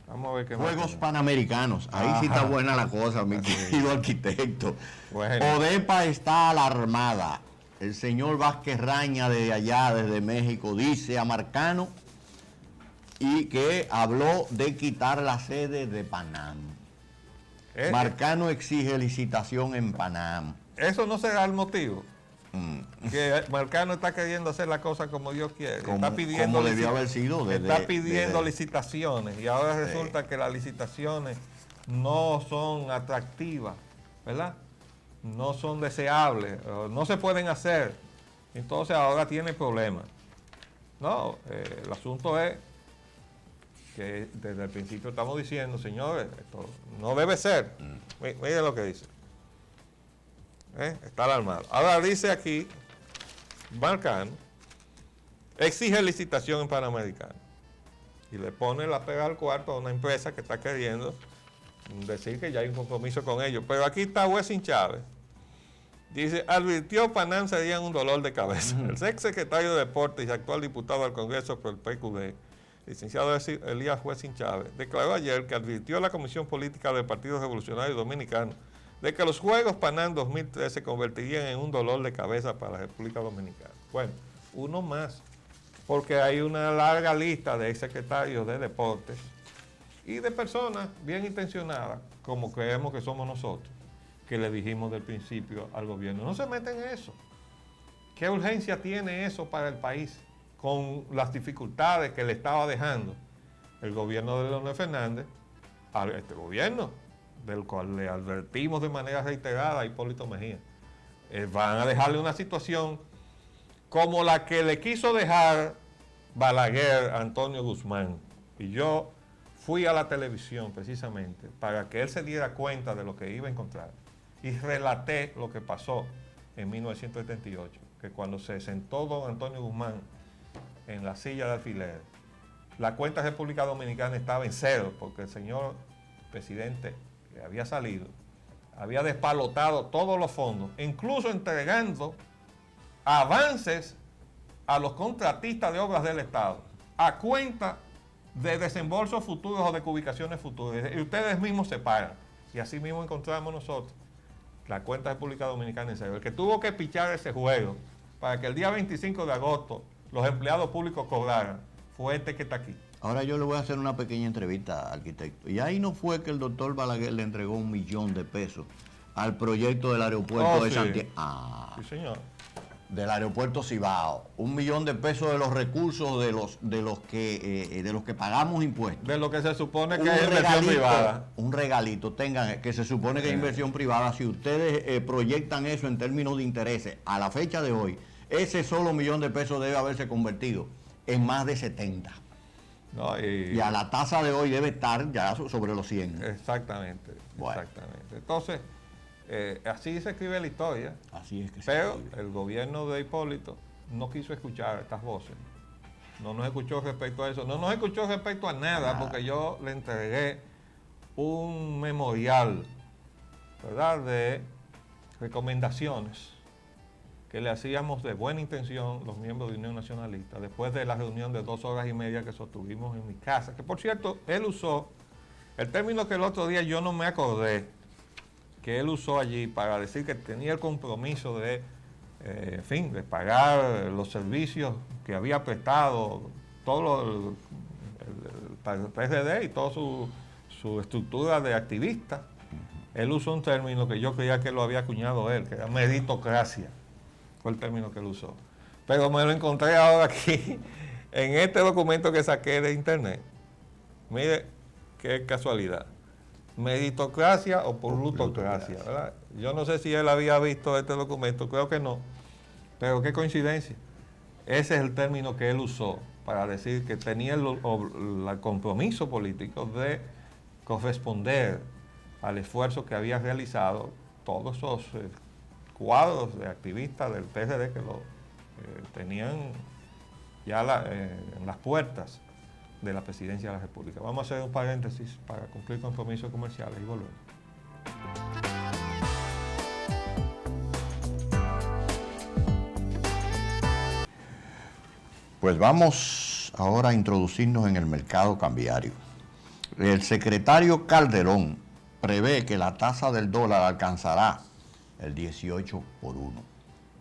Vamos a ver qué Juegos Panamericanos. Ahí sí está buena la cosa, mi querido arquitecto. Bueno. ODEPA está alarmada. El señor Vázquez Raña de allá, desde México, dice a Marcano y que habló de quitar la sede de Panam. Marcano exige licitación en Panam. Eso no será el motivo. Que Marcano está queriendo hacer la cosa como Dios quiere. Está pidiendo, como debió haber sido está pidiendo licitaciones y ahora resulta que las licitaciones no son atractivas, ¿verdad? No son deseables, no se pueden hacer. Entonces ahora tiene problemas. No, el asunto es que desde el principio estamos diciendo, señores, esto no debe ser. Miren lo que dice. Está alarmado. Ahora dice aquí, Marcano exige licitación en Panamericano y le pone la pega al cuarto a una empresa que está queriendo decir que ya hay un compromiso con ellos. Pero aquí está Wessing Chávez. Dice, advirtió Panam sería un dolor de cabeza. El ex secretario de Deportes y actual diputado al Congreso por el PQD, licenciado Elías Wessing Chávez, declaró ayer que advirtió a la Comisión Política del Partido Revolucionario Dominicano de que los Juegos Panam 2013 se convertirían en un dolor de cabeza para la República Dominicana. Bueno, uno más porque hay una larga lista de exsecretarios de deportes y de personas bien intencionadas, como creemos que somos nosotros, que le dijimos del principio al gobierno, no se meten en eso. ¿Qué urgencia tiene eso para el país? Con las dificultades que le estaba dejando el gobierno de Leonel Fernández a este gobierno, del cual le advertimos de manera reiterada a Hipólito Mejía. Van a dejarle una situación como la que le quiso dejar Balaguer a Antonio Guzmán. Y yo fui a la televisión precisamente para que él se diera cuenta de lo que iba a encontrar. Y relaté lo que pasó en 1978, que cuando se sentó don Antonio Guzmán en la silla de alfiler, la cuenta de República Dominicana estaba en cero, porque el señor presidente que había salido había despalotado todos los fondos, incluso entregando avances a los contratistas de obras del Estado, a cuenta de desembolsos futuros o de ubicaciones futuras. Y ustedes mismos se pagan. Y así mismo encontramos nosotros la cuenta de República Dominicana en cero. El que tuvo que pichar ese juego para que el día 25 de agosto los empleados públicos cobraran fue este que está aquí. Ahora yo le voy a hacer una pequeña entrevista, arquitecto. Y ahí no fue que el doctor Balaguer le entregó $1 millón al proyecto del aeropuerto de Santiago. Sí, señor. Del aeropuerto Cibao. $1 millón de los recursos de los que pagamos impuestos. De lo que se supone que es inversión privada. Un regalito, tengan, que se supone que es inversión privada. Si ustedes proyectan eso en términos de intereses, a la fecha de hoy, ese solo $1 millón debe haberse convertido en más de 70. No, y a la tasa de hoy debe estar ya sobre los 100. Exactamente, bueno. Exactamente. Entonces, así se escribe la historia. Así es que pero el gobierno de Hipólito no quiso escuchar estas voces. No nos escuchó respecto a eso. No nos escuchó respecto a nada, porque yo le entregué un memorial, ¿verdad?, de recomendaciones que le hacíamos de buena intención los miembros de Unión Nacionalista, después de la reunión de 2 horas y media que sostuvimos en mi casa, que por cierto, él usó el término que el otro día yo no me acordé, que él usó allí para decir que tenía el compromiso de, de pagar los servicios que había prestado todo el PRD y toda su estructura de activista. Él usó un término que yo creía que lo había acuñado él, que era meritocracia. Fue el término que él usó. Pero me lo encontré ahora aquí, en este documento que saqué de internet. Mire qué casualidad. Meritocracia o plutocracia, ¿verdad? Yo no sé si él había visto este documento, creo que no. Pero qué coincidencia. Ese es el término que él usó para decir que tenía el compromiso político de corresponder al esfuerzo que había realizado todos esos cuadros de activistas del PRD que lo tenían ya en las puertas de la presidencia de la República. Vamos a hacer un paréntesis para cumplir compromisos comerciales y volvemos. Pues vamos ahora a introducirnos en el mercado cambiario. El secretario Calderón prevé que la tasa del dólar alcanzará el 18 por 1.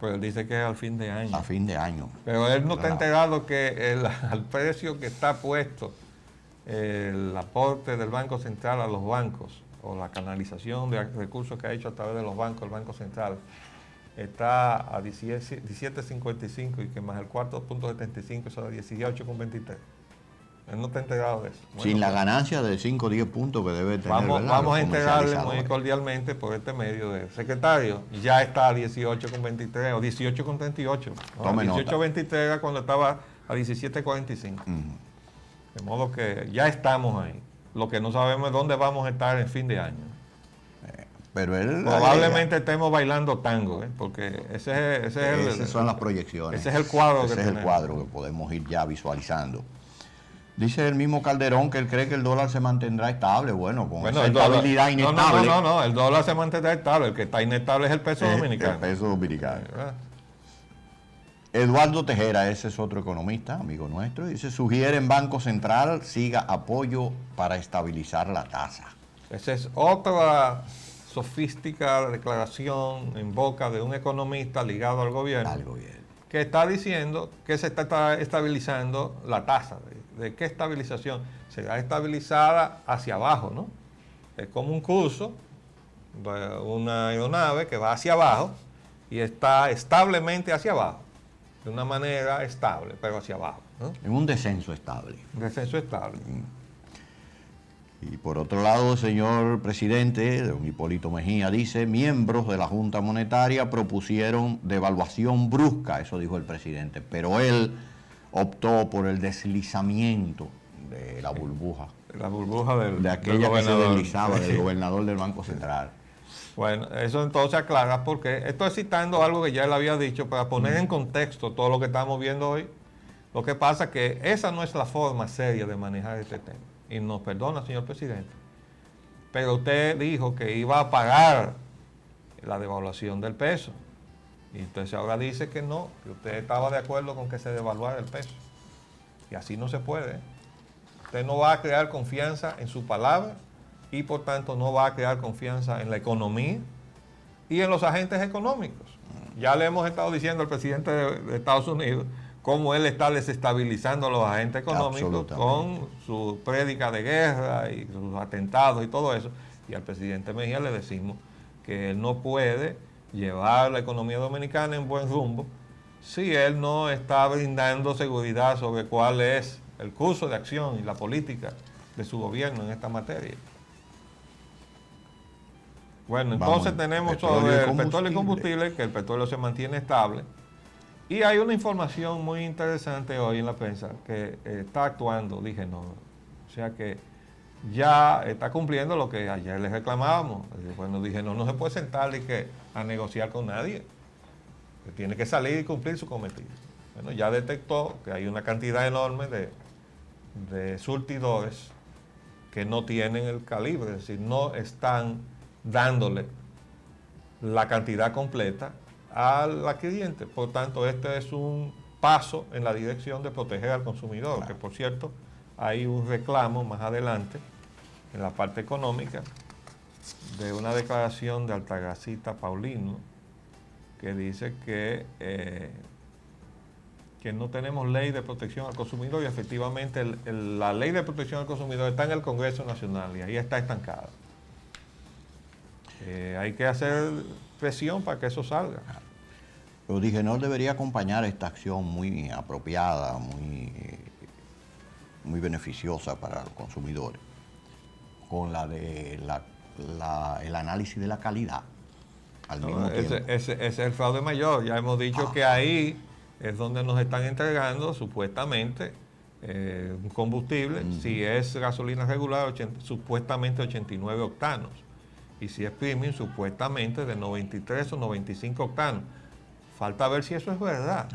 Pues él dice que es al fin de año. A fin de año. Pero él no está enterado que al precio que está puesto el aporte del Banco Central a los bancos o la canalización de recursos que ha hecho a través de los bancos, el Banco Central, está a 17.55 y que más el 4.75 eso da 18.23. Él no está enterado de eso. Sin bueno, la ganancia de 5 o 10 puntos que debe tener. Vamos a enterarle muy cordialmente por este medio de secretario. Ya está a 18.23 o 18.38. ¿no? 18.23 era cuando estaba a 17.45. De modo que ya estamos ahí. Lo que no sabemos es dónde vamos a estar en fin de año. Pero él probablemente estemos bailando tango, porque esas son las proyecciones. Ese es el cuadro ese es el cuadro que podemos ir ya visualizando. Dice el mismo Calderón que él cree que el dólar se mantendrá estable. Bueno, con esa estabilidad inestable. No, el dólar se mantendrá estable. El que está inestable es el peso dominicano. El peso dominicano. Eduardo Tejera, ese es otro economista, amigo nuestro, dice, sugiere en Banco Central siga apoyo para estabilizar la tasa. Esa es otra sofística declaración en boca de un economista ligado al gobierno. Que que está diciendo que se está estabilizando la tasa. ¿De qué estabilización? Será estabilizada hacia abajo, ¿no? Es como un curso, una aeronave que va hacia abajo y está establemente hacia abajo, de una manera estable, pero hacia abajo, ¿no? En un descenso estable. Un descenso estable. Y por otro lado, el señor presidente, don Hipólito Mejía, dice, miembros de la Junta Monetaria propusieron devaluación brusca, eso dijo el presidente, pero él optó por el deslizamiento de la burbuja. La burbuja de aquella que se deslizaba, del gobernador del Banco Central. Bueno, eso entonces aclara porque estoy citando algo que ya él había dicho para poner en contexto todo lo que estamos viendo hoy. Lo que pasa es que esa no es la forma seria de manejar este tema. Y nos perdona, señor presidente, pero usted dijo que iba a pagar la devaluación del peso. Y entonces ahora dice que no, que usted estaba de acuerdo con que se devaluara el peso. Y así no se puede. Usted no va a crear confianza en su palabra y por tanto no va a crear confianza en la economía y en los agentes económicos. Ya le hemos estado diciendo al presidente de Estados Unidos cómo él está desestabilizando a los agentes económicos con su prédica de guerra y sus atentados y todo eso. Y al presidente Mejía le decimos que él no puede llevar la economía dominicana en buen rumbo si él no está brindando seguridad sobre cuál es el curso de acción y la política de su gobierno en esta materia. Bueno, entonces tenemos sobre el petróleo y combustible, que el petróleo se mantiene estable. Y hay una información muy interesante hoy en la prensa que está actuando, dije no, o sea que ya está cumpliendo lo que ayer les reclamábamos. Bueno, dije no se puede sentar a negociar con nadie, que tiene que salir y cumplir su cometido. Bueno, ya detectó que hay una cantidad enorme de surtidores que no tienen el calibre, es decir, no están dándole la cantidad completa al adquiriente. Por tanto, este es un paso en la dirección de proteger al consumidor, claro. Que por cierto, hay un reclamo más adelante, en la parte económica, de una declaración de Altagracita Paulino, que dice que no tenemos ley de protección al consumidor y efectivamente la ley de protección al consumidor está en el Congreso Nacional y ahí está estancada. Hay que hacer presión para que eso salga. Pero Digenor debería acompañar esta acción muy apropiada, muy beneficiosa para los consumidores, con la de el análisis de la calidad al mismo tiempo. Ese es el fraude mayor. Ya hemos dicho que ahí es donde nos están entregando supuestamente un combustible. Si es gasolina regular, supuestamente 89 octanos. Y si es premium, supuestamente de 93 o 95 octanos. Falta ver si eso es verdad.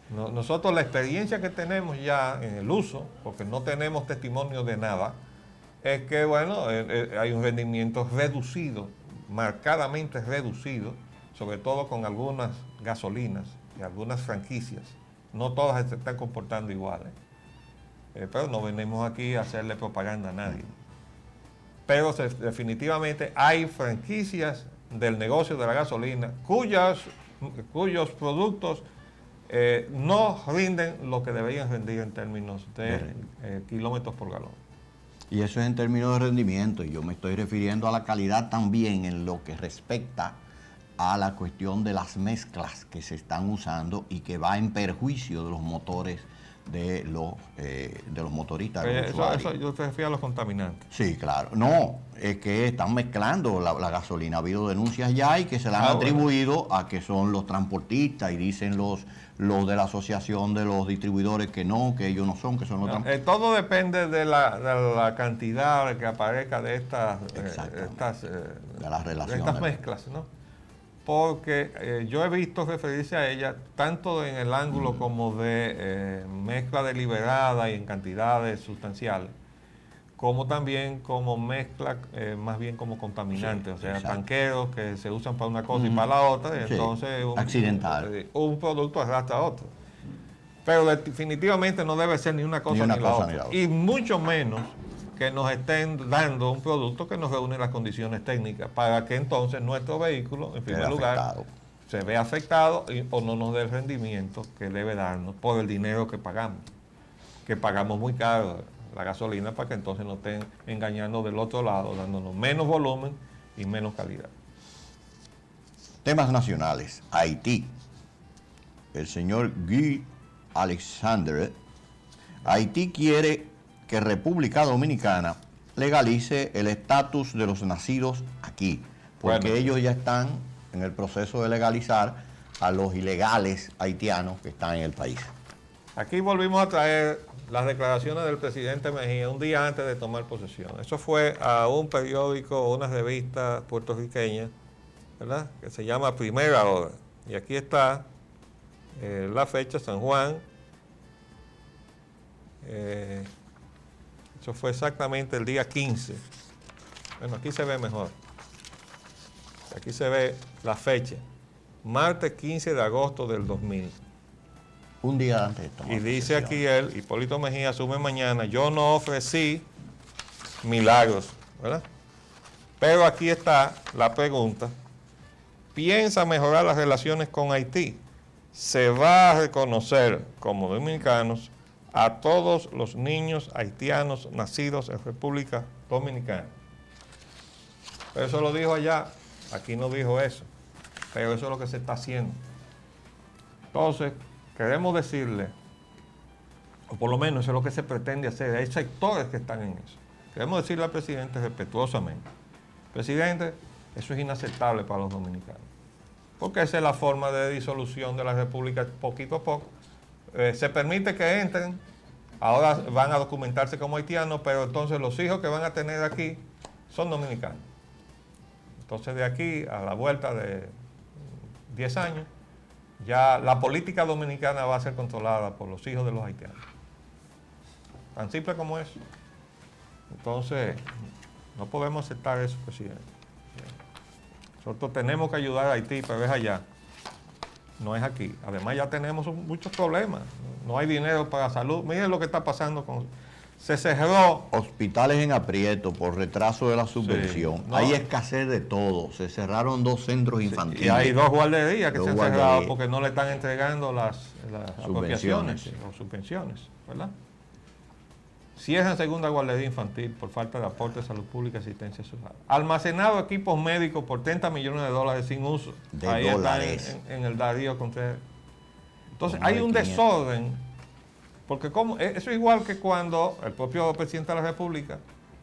Nosotros la experiencia que tenemos ya en el uso, porque no tenemos testimonio de nada, es que bueno, hay un rendimiento reducido, marcadamente reducido, sobre todo con algunas gasolinas y algunas franquicias. No todas se están comportando iguales. Pero no venimos aquí a hacerle propaganda a nadie. Pero definitivamente hay franquicias del negocio de la gasolina cuyos productos no rinden lo que deberían rendir en términos de kilómetros por galón. Y eso es en términos de rendimiento, y yo me estoy refiriendo a la calidad también en lo que respecta a la cuestión de las mezclas que se están usando y que va en perjuicio de los motores de los motoristas. Eso yo te refiero a los contaminantes. Sí, claro. No, es que están mezclando la gasolina. Ha habido denuncias ya y que se le han atribuido a que son los transportistas y dicen los de la asociación de los distribuidores que no, que ellos no son, que son los transportistas. Todo depende de la cantidad que aparezca de estas mezclas, ¿no? Porque yo he visto referirse a ella tanto en el ángulo como de mezcla deliberada y en cantidades sustanciales, como también como mezcla, más bien como contaminantes, o sea, tanqueros que se usan para una cosa y para la otra, y entonces accidental. Un producto arrastra a otro. Pero definitivamente no debe ser ni una cosa ni la otra. Y mucho menos que nos estén dando un producto que nos reúne las condiciones técnicas para que entonces nuestro vehículo, en primer lugar, se ve afectado o no nos dé el rendimiento que debe darnos por el dinero que pagamos muy caro la gasolina, para que entonces nos estén engañando del otro lado, dándonos menos volumen y menos calidad. Temas nacionales. Haití. El señor Guy Alexandre. Haití quiere que República Dominicana legalice el estatus de los nacidos aquí, porque ellos ya están en el proceso de legalizar a los ilegales haitianos que están en el país. Aquí volvimos a traer las declaraciones del presidente Mejía un día antes de tomar posesión. Eso fue a un periódico, una revista puertorriqueña, ¿verdad?, que se llama Primera Hora. Y aquí está la fecha, San Juan. Eso fue exactamente el día 15. Bueno, aquí se ve mejor. Aquí se ve la fecha. Martes 15 de agosto del 2000. Un día antes de tomar Y dice posesión. aquí él, Hipólito Mejía asume mañana: yo no ofrecí milagros, ¿verdad? Pero aquí está la pregunta: ¿piensa mejorar las relaciones con Haití? ¿Se va a reconocer como dominicanos a todos los niños haitianos nacidos en República Dominicana? Pero eso lo dijo allá, aquí no dijo eso, pero eso es lo que se está haciendo. Entonces, queremos decirle, o por lo menos eso es lo que se pretende hacer, hay sectores que están en eso. Queremos decirle al presidente respetuosamente: presidente, eso es inaceptable para los dominicanos, porque esa es la forma de disolución de la República poquito a poco. Se permite que entren, ahora van a documentarse como haitianos, pero entonces los hijos que van a tener aquí son dominicanos. Entonces de aquí a la vuelta de 10 años, ya la política dominicana va a ser controlada por los hijos de los haitianos. Tan simple como eso. Entonces, no podemos aceptar eso, presidente. Nosotros tenemos que ayudar a Haití, pero es allá, no es aquí. Además ya tenemos muchos problemas. No hay dinero para salud. Miren lo que está pasando con... Se cerró... Hospitales en aprieto por retraso de la subvención. Sí, no. Hay escasez de todo. Se cerraron 2 centros infantiles. Y hay 2 guarderías que Dos se han guarderías. cerrado porque no le están entregando las apropiaciones, sí. las subvenciones, ¿verdad? Cierran segunda guardería infantil por falta de aporte de salud pública y asistencia social. Almacenado equipos médicos por $30 millones sin uso. De Ahí dólares. está en el Darío Contreras. Entonces Como hay de un 500. desorden, porque eso es igual que cuando el propio presidente de la República,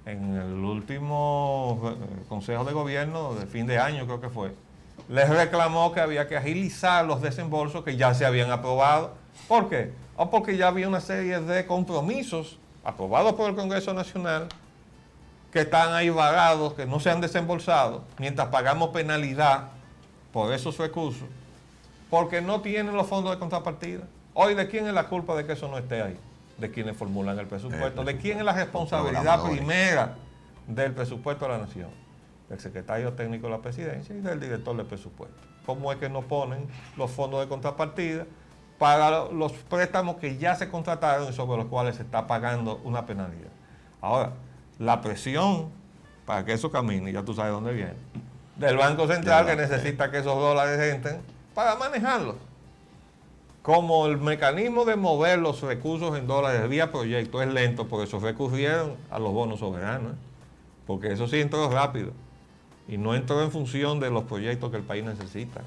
en el último Consejo de Gobierno de fin de año creo que fue, les reclamó que había que agilizar los desembolsos que ya se habían aprobado. ¿Por qué? O porque ya había una serie de compromisos aprobados por el Congreso Nacional que están ahí varados, que no se han desembolsado, mientras pagamos penalidad por esos recursos, porque no tienen los fondos de contrapartida. Hoy, ¿de quién es la culpa de que eso no esté ahí? De quienes formulan el presupuesto. ¿De quién es la responsabilidad primera del presupuesto de la nación? Del secretario técnico de la presidencia y del director del presupuesto. ¿Cómo es que no ponen los fondos de contrapartida para los préstamos que ya se contrataron y sobre los cuales se está pagando una penalidad? Ahora, la presión para que eso camine, ya tú sabes dónde viene, del Banco Central, que necesita que esos dólares entren para manejarlos. Como el mecanismo de mover los recursos en dólares vía proyecto es lento, por eso recurrieron a los bonos soberanos, porque eso sí entró rápido y no entró en función de los proyectos que el país necesita,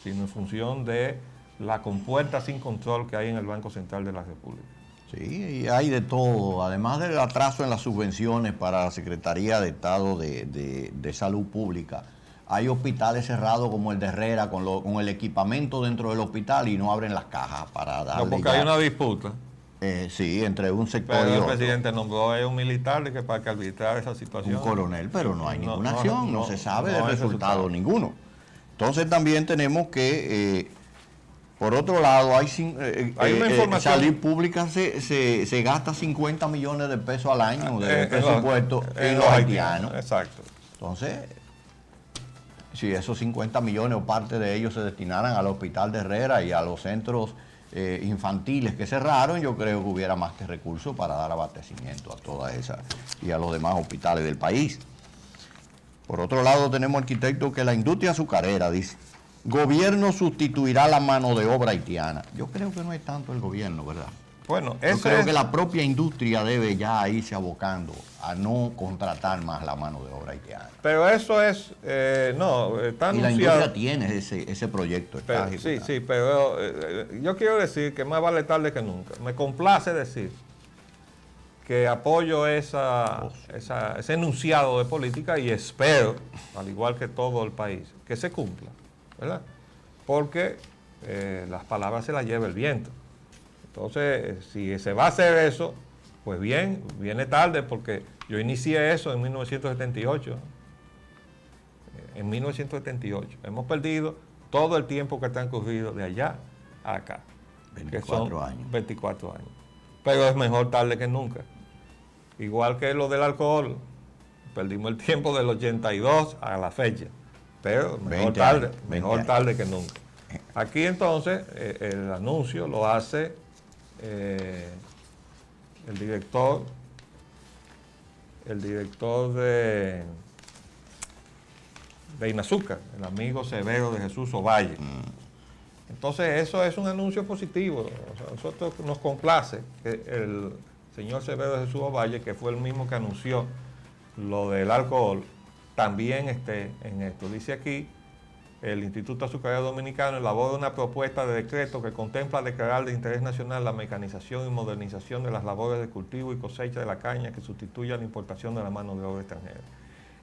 sino en función de la compuerta sin control que hay en el Banco Central de la República. Sí, y hay de todo. Además del atraso en las subvenciones para la Secretaría de Estado de Salud Pública, hay hospitales cerrados como el de Herrera con el equipamiento dentro del hospital y no abren las cajas para darle. No, porque hay una disputa. Sí, entre un sector Pero y el otro. presidente nombró a un militar para que arbitrar esa situación. Un coronel, pero no hay ninguna No, acción, no no, se sabe no del hay resultado resultado. ninguno. Entonces también tenemos que, por otro lado, Hay una información. Salud Pública se gasta 50 millones de pesos al año de En presupuesto en los haitianos. Exacto. Entonces, si esos 50 millones o parte de ellos se destinaran al hospital de Herrera y a los centros infantiles que cerraron, yo creo que hubiera más que recursos para dar abastecimiento a todas esas y a los demás hospitales del país. Por otro lado, tenemos arquitectos que la industria azucarera, dice, Gobierno sustituirá la mano de obra haitiana. Yo creo que no es tanto el gobierno, ¿verdad? Bueno, Yo creo que la propia industria debe ya irse abocando a no contratar más la mano de obra haitiana. Pero eso es, no, está Y la anunciado. industria tiene ese proyecto. Está Sí, ejecutado. sí, pero yo quiero decir que más vale tarde que nunca. Me complace decir que apoyo ese enunciado de política y espero, al igual que todo el país, que se cumpla, ¿verdad? Porque las palabras se las lleva el viento. Entonces, si se va a hacer eso, pues bien, viene tarde porque yo inicié eso en 1978. En 1978. Hemos perdido todo el tiempo que ha transcurrido de allá a acá. 24 años. 24 años. Pero es mejor tarde que nunca. Igual que lo del alcohol, perdimos el tiempo del 82 a la fecha. Pero mejor 20 tarde, años, 20 mejor años. tarde que nunca. Aquí entonces el anuncio lo hace el director de Inazúcar, el amigo Severo de Jesús Ovalle. Entonces eso es un anuncio positivo. O sea, a nosotros nos complace que el señor Severo de Jesús Ovalle, que fue el mismo que anunció lo del alcohol, también esté en esto. Dice aquí, el Instituto Azucarero Dominicano elabora una propuesta de decreto que contempla declarar de interés nacional la mecanización y modernización de las labores de cultivo y cosecha de la caña que sustituya la importación de la mano de obra extranjera.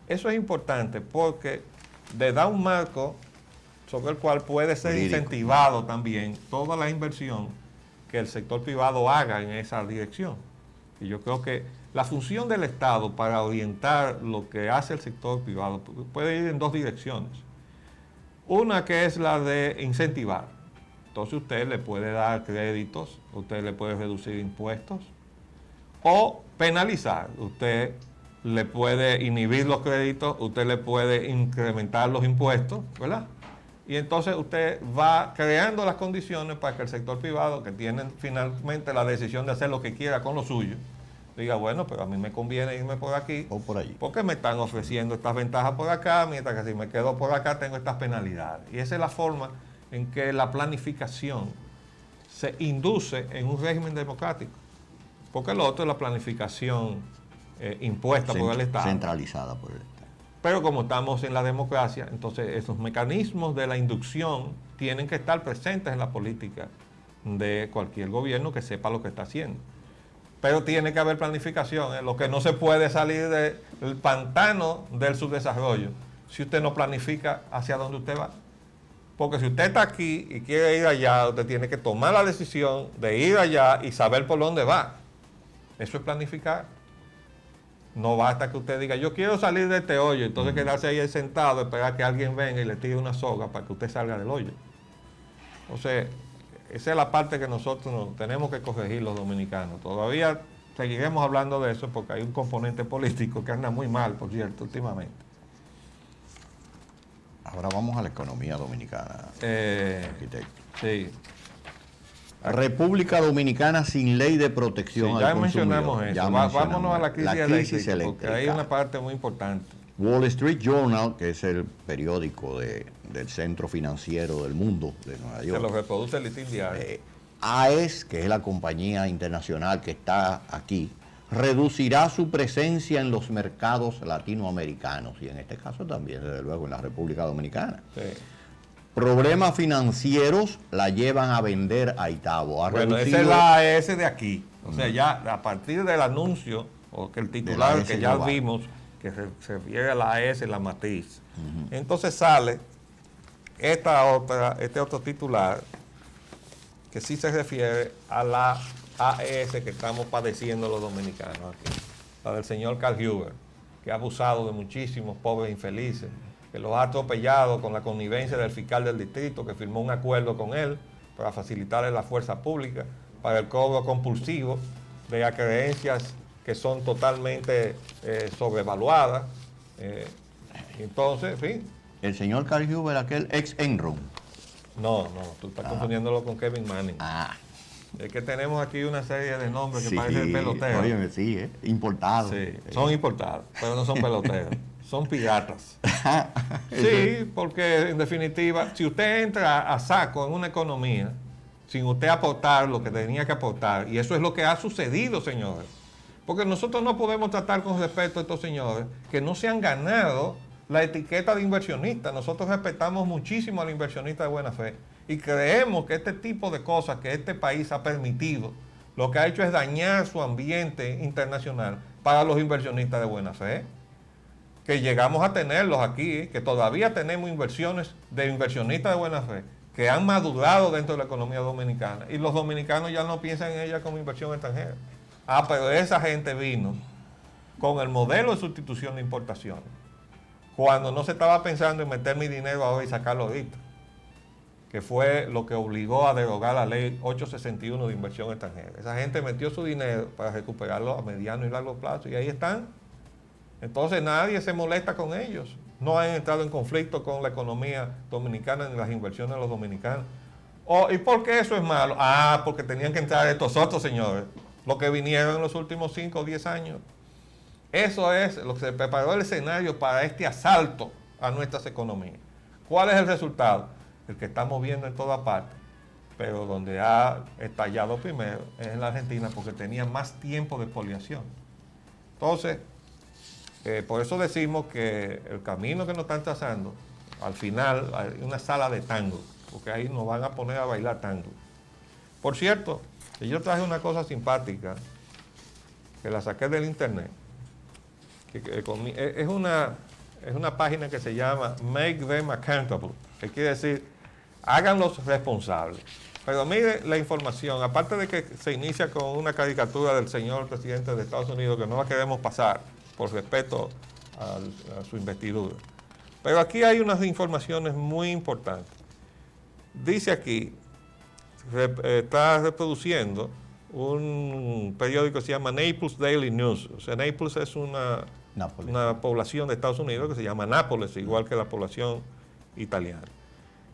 Eso es importante porque le da un marco sobre el cual puede ser Jurídico. incentivado también toda la inversión que el sector privado haga en esa dirección. Y yo creo que la función del Estado para orientar lo que hace el sector privado puede ir en dos direcciones. Una que es la de incentivar. Entonces usted le puede dar créditos, usted le puede reducir impuestos o penalizar. Usted le puede inhibir los créditos, usted le puede incrementar los impuestos, ¿verdad? Y entonces usted va creando las condiciones para que el sector privado, que tiene finalmente la decisión de hacer lo que quiera con lo suyo, diga, bueno, pero a mí me conviene irme por aquí O por allí. porque me están ofreciendo estas ventajas por acá, mientras que si me quedo por acá tengo estas penalidades. Y esa es la forma en que la planificación se induce en un régimen democrático. Porque lo otro es la planificación impuesta por el Estado. Centralizada por el Estado. Pero como estamos en la democracia, entonces esos mecanismos de la inducción tienen que estar presentes en la política de cualquier gobierno que sepa lo que está haciendo. Pero tiene que haber planificación. Lo que no se puede salir del pantano del subdesarrollo si usted no planifica hacia dónde usted va. Porque si usted está aquí y quiere ir allá, usted tiene que tomar la decisión de ir allá y saber por dónde va. Eso es planificar. No basta que usted diga, yo quiero salir de este hoyo, entonces quedarse ahí sentado, esperar que alguien venga y le tire una soga para que usted salga del hoyo. Entonces, esa es la parte que nosotros tenemos que corregir los dominicanos. Todavía seguiremos hablando de eso porque hay un componente político que anda muy mal, por cierto, últimamente. Ahora vamos a la economía dominicana, arquitecto. Sí, República Dominicana sin ley de protección sí, ya al mencionamos consumidor. eso. Ya mencionamos. Vámonos a la crisis eléctrica, porque hay eléctrica. una parte muy importante. Wall Street Journal, que es el periódico del centro financiero del mundo de Nueva Se York. lo reproduce el listín diario. AES, que es la compañía internacional que está aquí, reducirá su presencia en los mercados latinoamericanos y en este caso también, desde luego, en la República Dominicana. Sí. Problemas financieros la llevan a vender a Itabo. Ha Bueno, esa reducido- es la AES de aquí. O sea, ya a partir del anuncio, o que el titular AES que ya global. vimos, que se refiere a la AES, la matriz. Entonces sale este otro titular, que sí se refiere a la AES que estamos padeciendo los dominicanos aquí. La del señor Carl Huber, que ha abusado de muchísimos pobres infelices, que los ha atropellado con la connivencia del fiscal del distrito, que firmó un acuerdo con él para facilitarle la fuerza pública para el cobro compulsivo de acreencias que son totalmente sobrevaluadas. Entonces, en fin, El señor Carl Huber, aquel ex Enron. no, tú estás confundiéndolo con Kevin Manning. Ah, Es que tenemos aquí una serie de nombres que sí, parecen peloteros. óyeme, sí, importado. Sí, son importados, pero no son peloteros. son piratas. Sí, porque en definitiva, si usted entra a saco en una economía, sin usted aportar lo que tenía que aportar, y eso es lo que ha sucedido, señores, porque nosotros no podemos tratar con respeto a estos señores que no se han ganado la etiqueta de inversionista. Nosotros respetamos muchísimo al inversionista de buena fe y creemos que este tipo de cosas que este país ha permitido, lo que ha hecho es dañar su ambiente internacional para los inversionistas de buena fe, que llegamos a tenerlos aquí, que todavía tenemos inversiones de inversionistas de buena fe, que han madurado dentro de la economía dominicana, y los dominicanos ya no piensan en ella como inversión extranjera. Ah, pero esa gente vino con el modelo de sustitución de importaciones, cuando no se estaba pensando en meter mi dinero ahora y sacarlo ahorita, que fue lo que obligó a derogar la ley 861 de inversión extranjera. Esa gente metió su dinero para recuperarlo a mediano y largo plazo, y ahí están. Entonces nadie se molesta con ellos. No han entrado en conflicto con la economía dominicana ni las inversiones de los dominicanos. ¿Y por qué eso es malo? Ah, porque tenían que entrar estos otros señores, los que vinieron en los últimos 5 o 10 años. Eso es lo que se preparó el escenario para este asalto a nuestras economías. ¿Cuál es el resultado? El que estamos viendo en toda parte, pero donde ha estallado primero es en la Argentina, porque tenía más tiempo de expoliación. Entonces, por eso decimos que el camino que nos están trazando, al final hay una sala de tango, porque ahí nos van a poner a bailar tango. Por cierto, yo traje una cosa simpática, que la saqué del internet, es una página que se llama Make Them Accountable, que quiere decir, háganlos responsables. Pero mire la información, aparte de que se inicia con una caricatura del señor presidente de Estados Unidos, que no la queremos pasar, por respeto a su investidura. Pero aquí hay unas informaciones muy importantes. Dice aquí, está reproduciendo un periódico que se llama Naples Daily News. O sea, Naples es una población de Estados Unidos que se llama Nápoles, igual que la población italiana.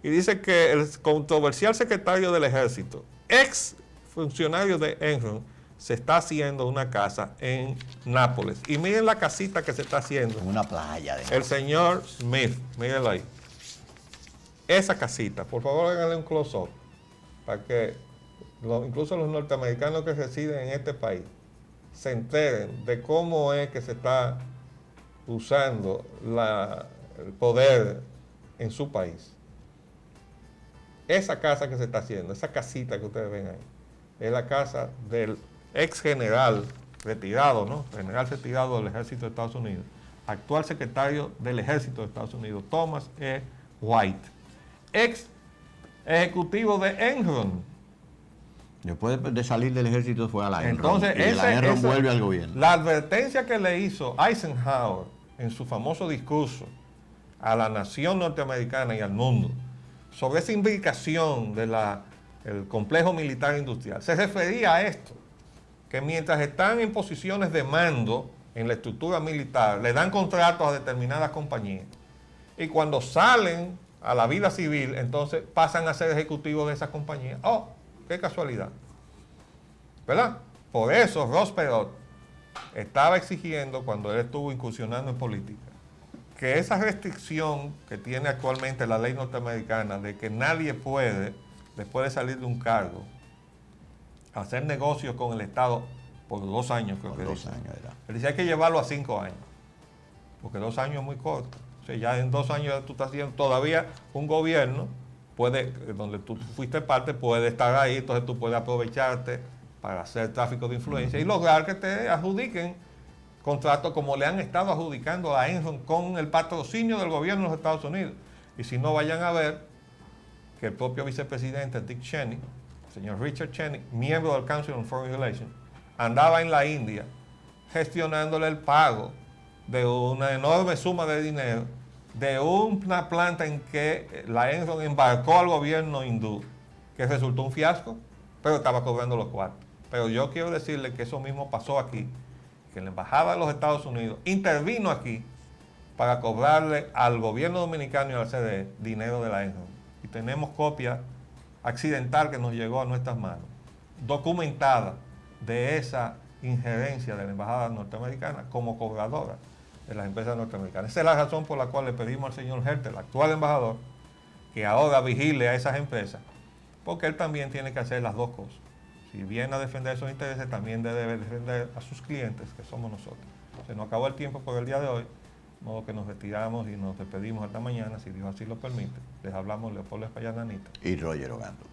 Y dice que el controversial secretario del Ejército, ex funcionario de Enron, se está haciendo una casa en Nápoles. Y miren la casita que se está haciendo. En una playa. El señor Smith, mírenlo ahí. Esa casita, por favor háganle un close-up, para que incluso los norteamericanos que residen en este país se enteren de cómo es que se está usando el poder en su país. Esa casa que se está haciendo, esa casita que ustedes ven ahí, es la casa del ex general retirado, ¿no? General retirado del Ejército de Estados Unidos, actual secretario del Ejército de Estados Unidos, Thomas E. White, ex ejecutivo de Enron. Después de salir del ejército fue a la Enron. Entonces, y la Enron vuelve al gobierno. La advertencia que le hizo Eisenhower en su famoso discurso a la nación norteamericana y al mundo sobre esa implicación del complejo militar industrial, se refería a esto, que mientras están en posiciones de mando en la estructura militar, le dan contratos a determinadas compañías, y cuando salen a la vida civil, entonces pasan a ser ejecutivos de esas compañías. ¡Oh, qué casualidad! ¿Verdad? Por eso Ross Perot estaba exigiendo, cuando él estuvo incursionando en política, que esa restricción que tiene actualmente la ley norteamericana de que nadie puede, después de salir de un cargo, hacer negocios con el Estado por 2 años, creo que dice. 2 años era. Él dice, hay que llevarlo a 5 años, porque 2 años es muy corto. O sea, ya en 2 años tú estás haciendo, todavía un gobierno puede, donde tú fuiste parte, puede estar ahí, entonces tú puedes aprovecharte para hacer tráfico de influencia y lograr que te adjudiquen contratos como le han estado adjudicando a Enron con el patrocinio del gobierno de los Estados Unidos. Y si no, vayan a ver que el propio vicepresidente Dick Cheney, el señor Richard Cheney, miembro del Council on Foreign Relations, andaba en la India gestionándole el pago de una enorme suma de dinero de una planta en que la Enron embarcó al gobierno hindú, que resultó un fiasco, pero estaba cobrando los cuartos. Pero yo quiero decirle que eso mismo pasó aquí, que la Embajada de los Estados Unidos intervino aquí para cobrarle al gobierno dominicano y al CDE dinero de la Enron. Y tenemos copia accidental que nos llegó a nuestras manos, documentada, de esa injerencia de la Embajada norteamericana como cobradora. de las empresas norteamericanas. Esa es la razón por la cual le pedimos al señor Herter, el actual embajador, que ahora vigile a esas empresas, porque él también tiene que hacer las dos cosas. Si viene a defender esos intereses, también debe defender a sus clientes, que somos nosotros. Se nos acabó el tiempo por el día de hoy, de modo que nos retiramos y nos despedimos hasta mañana, si Dios así lo permite. Les hablamos Leopoldo Espaillat Nanita y Roger Ogando.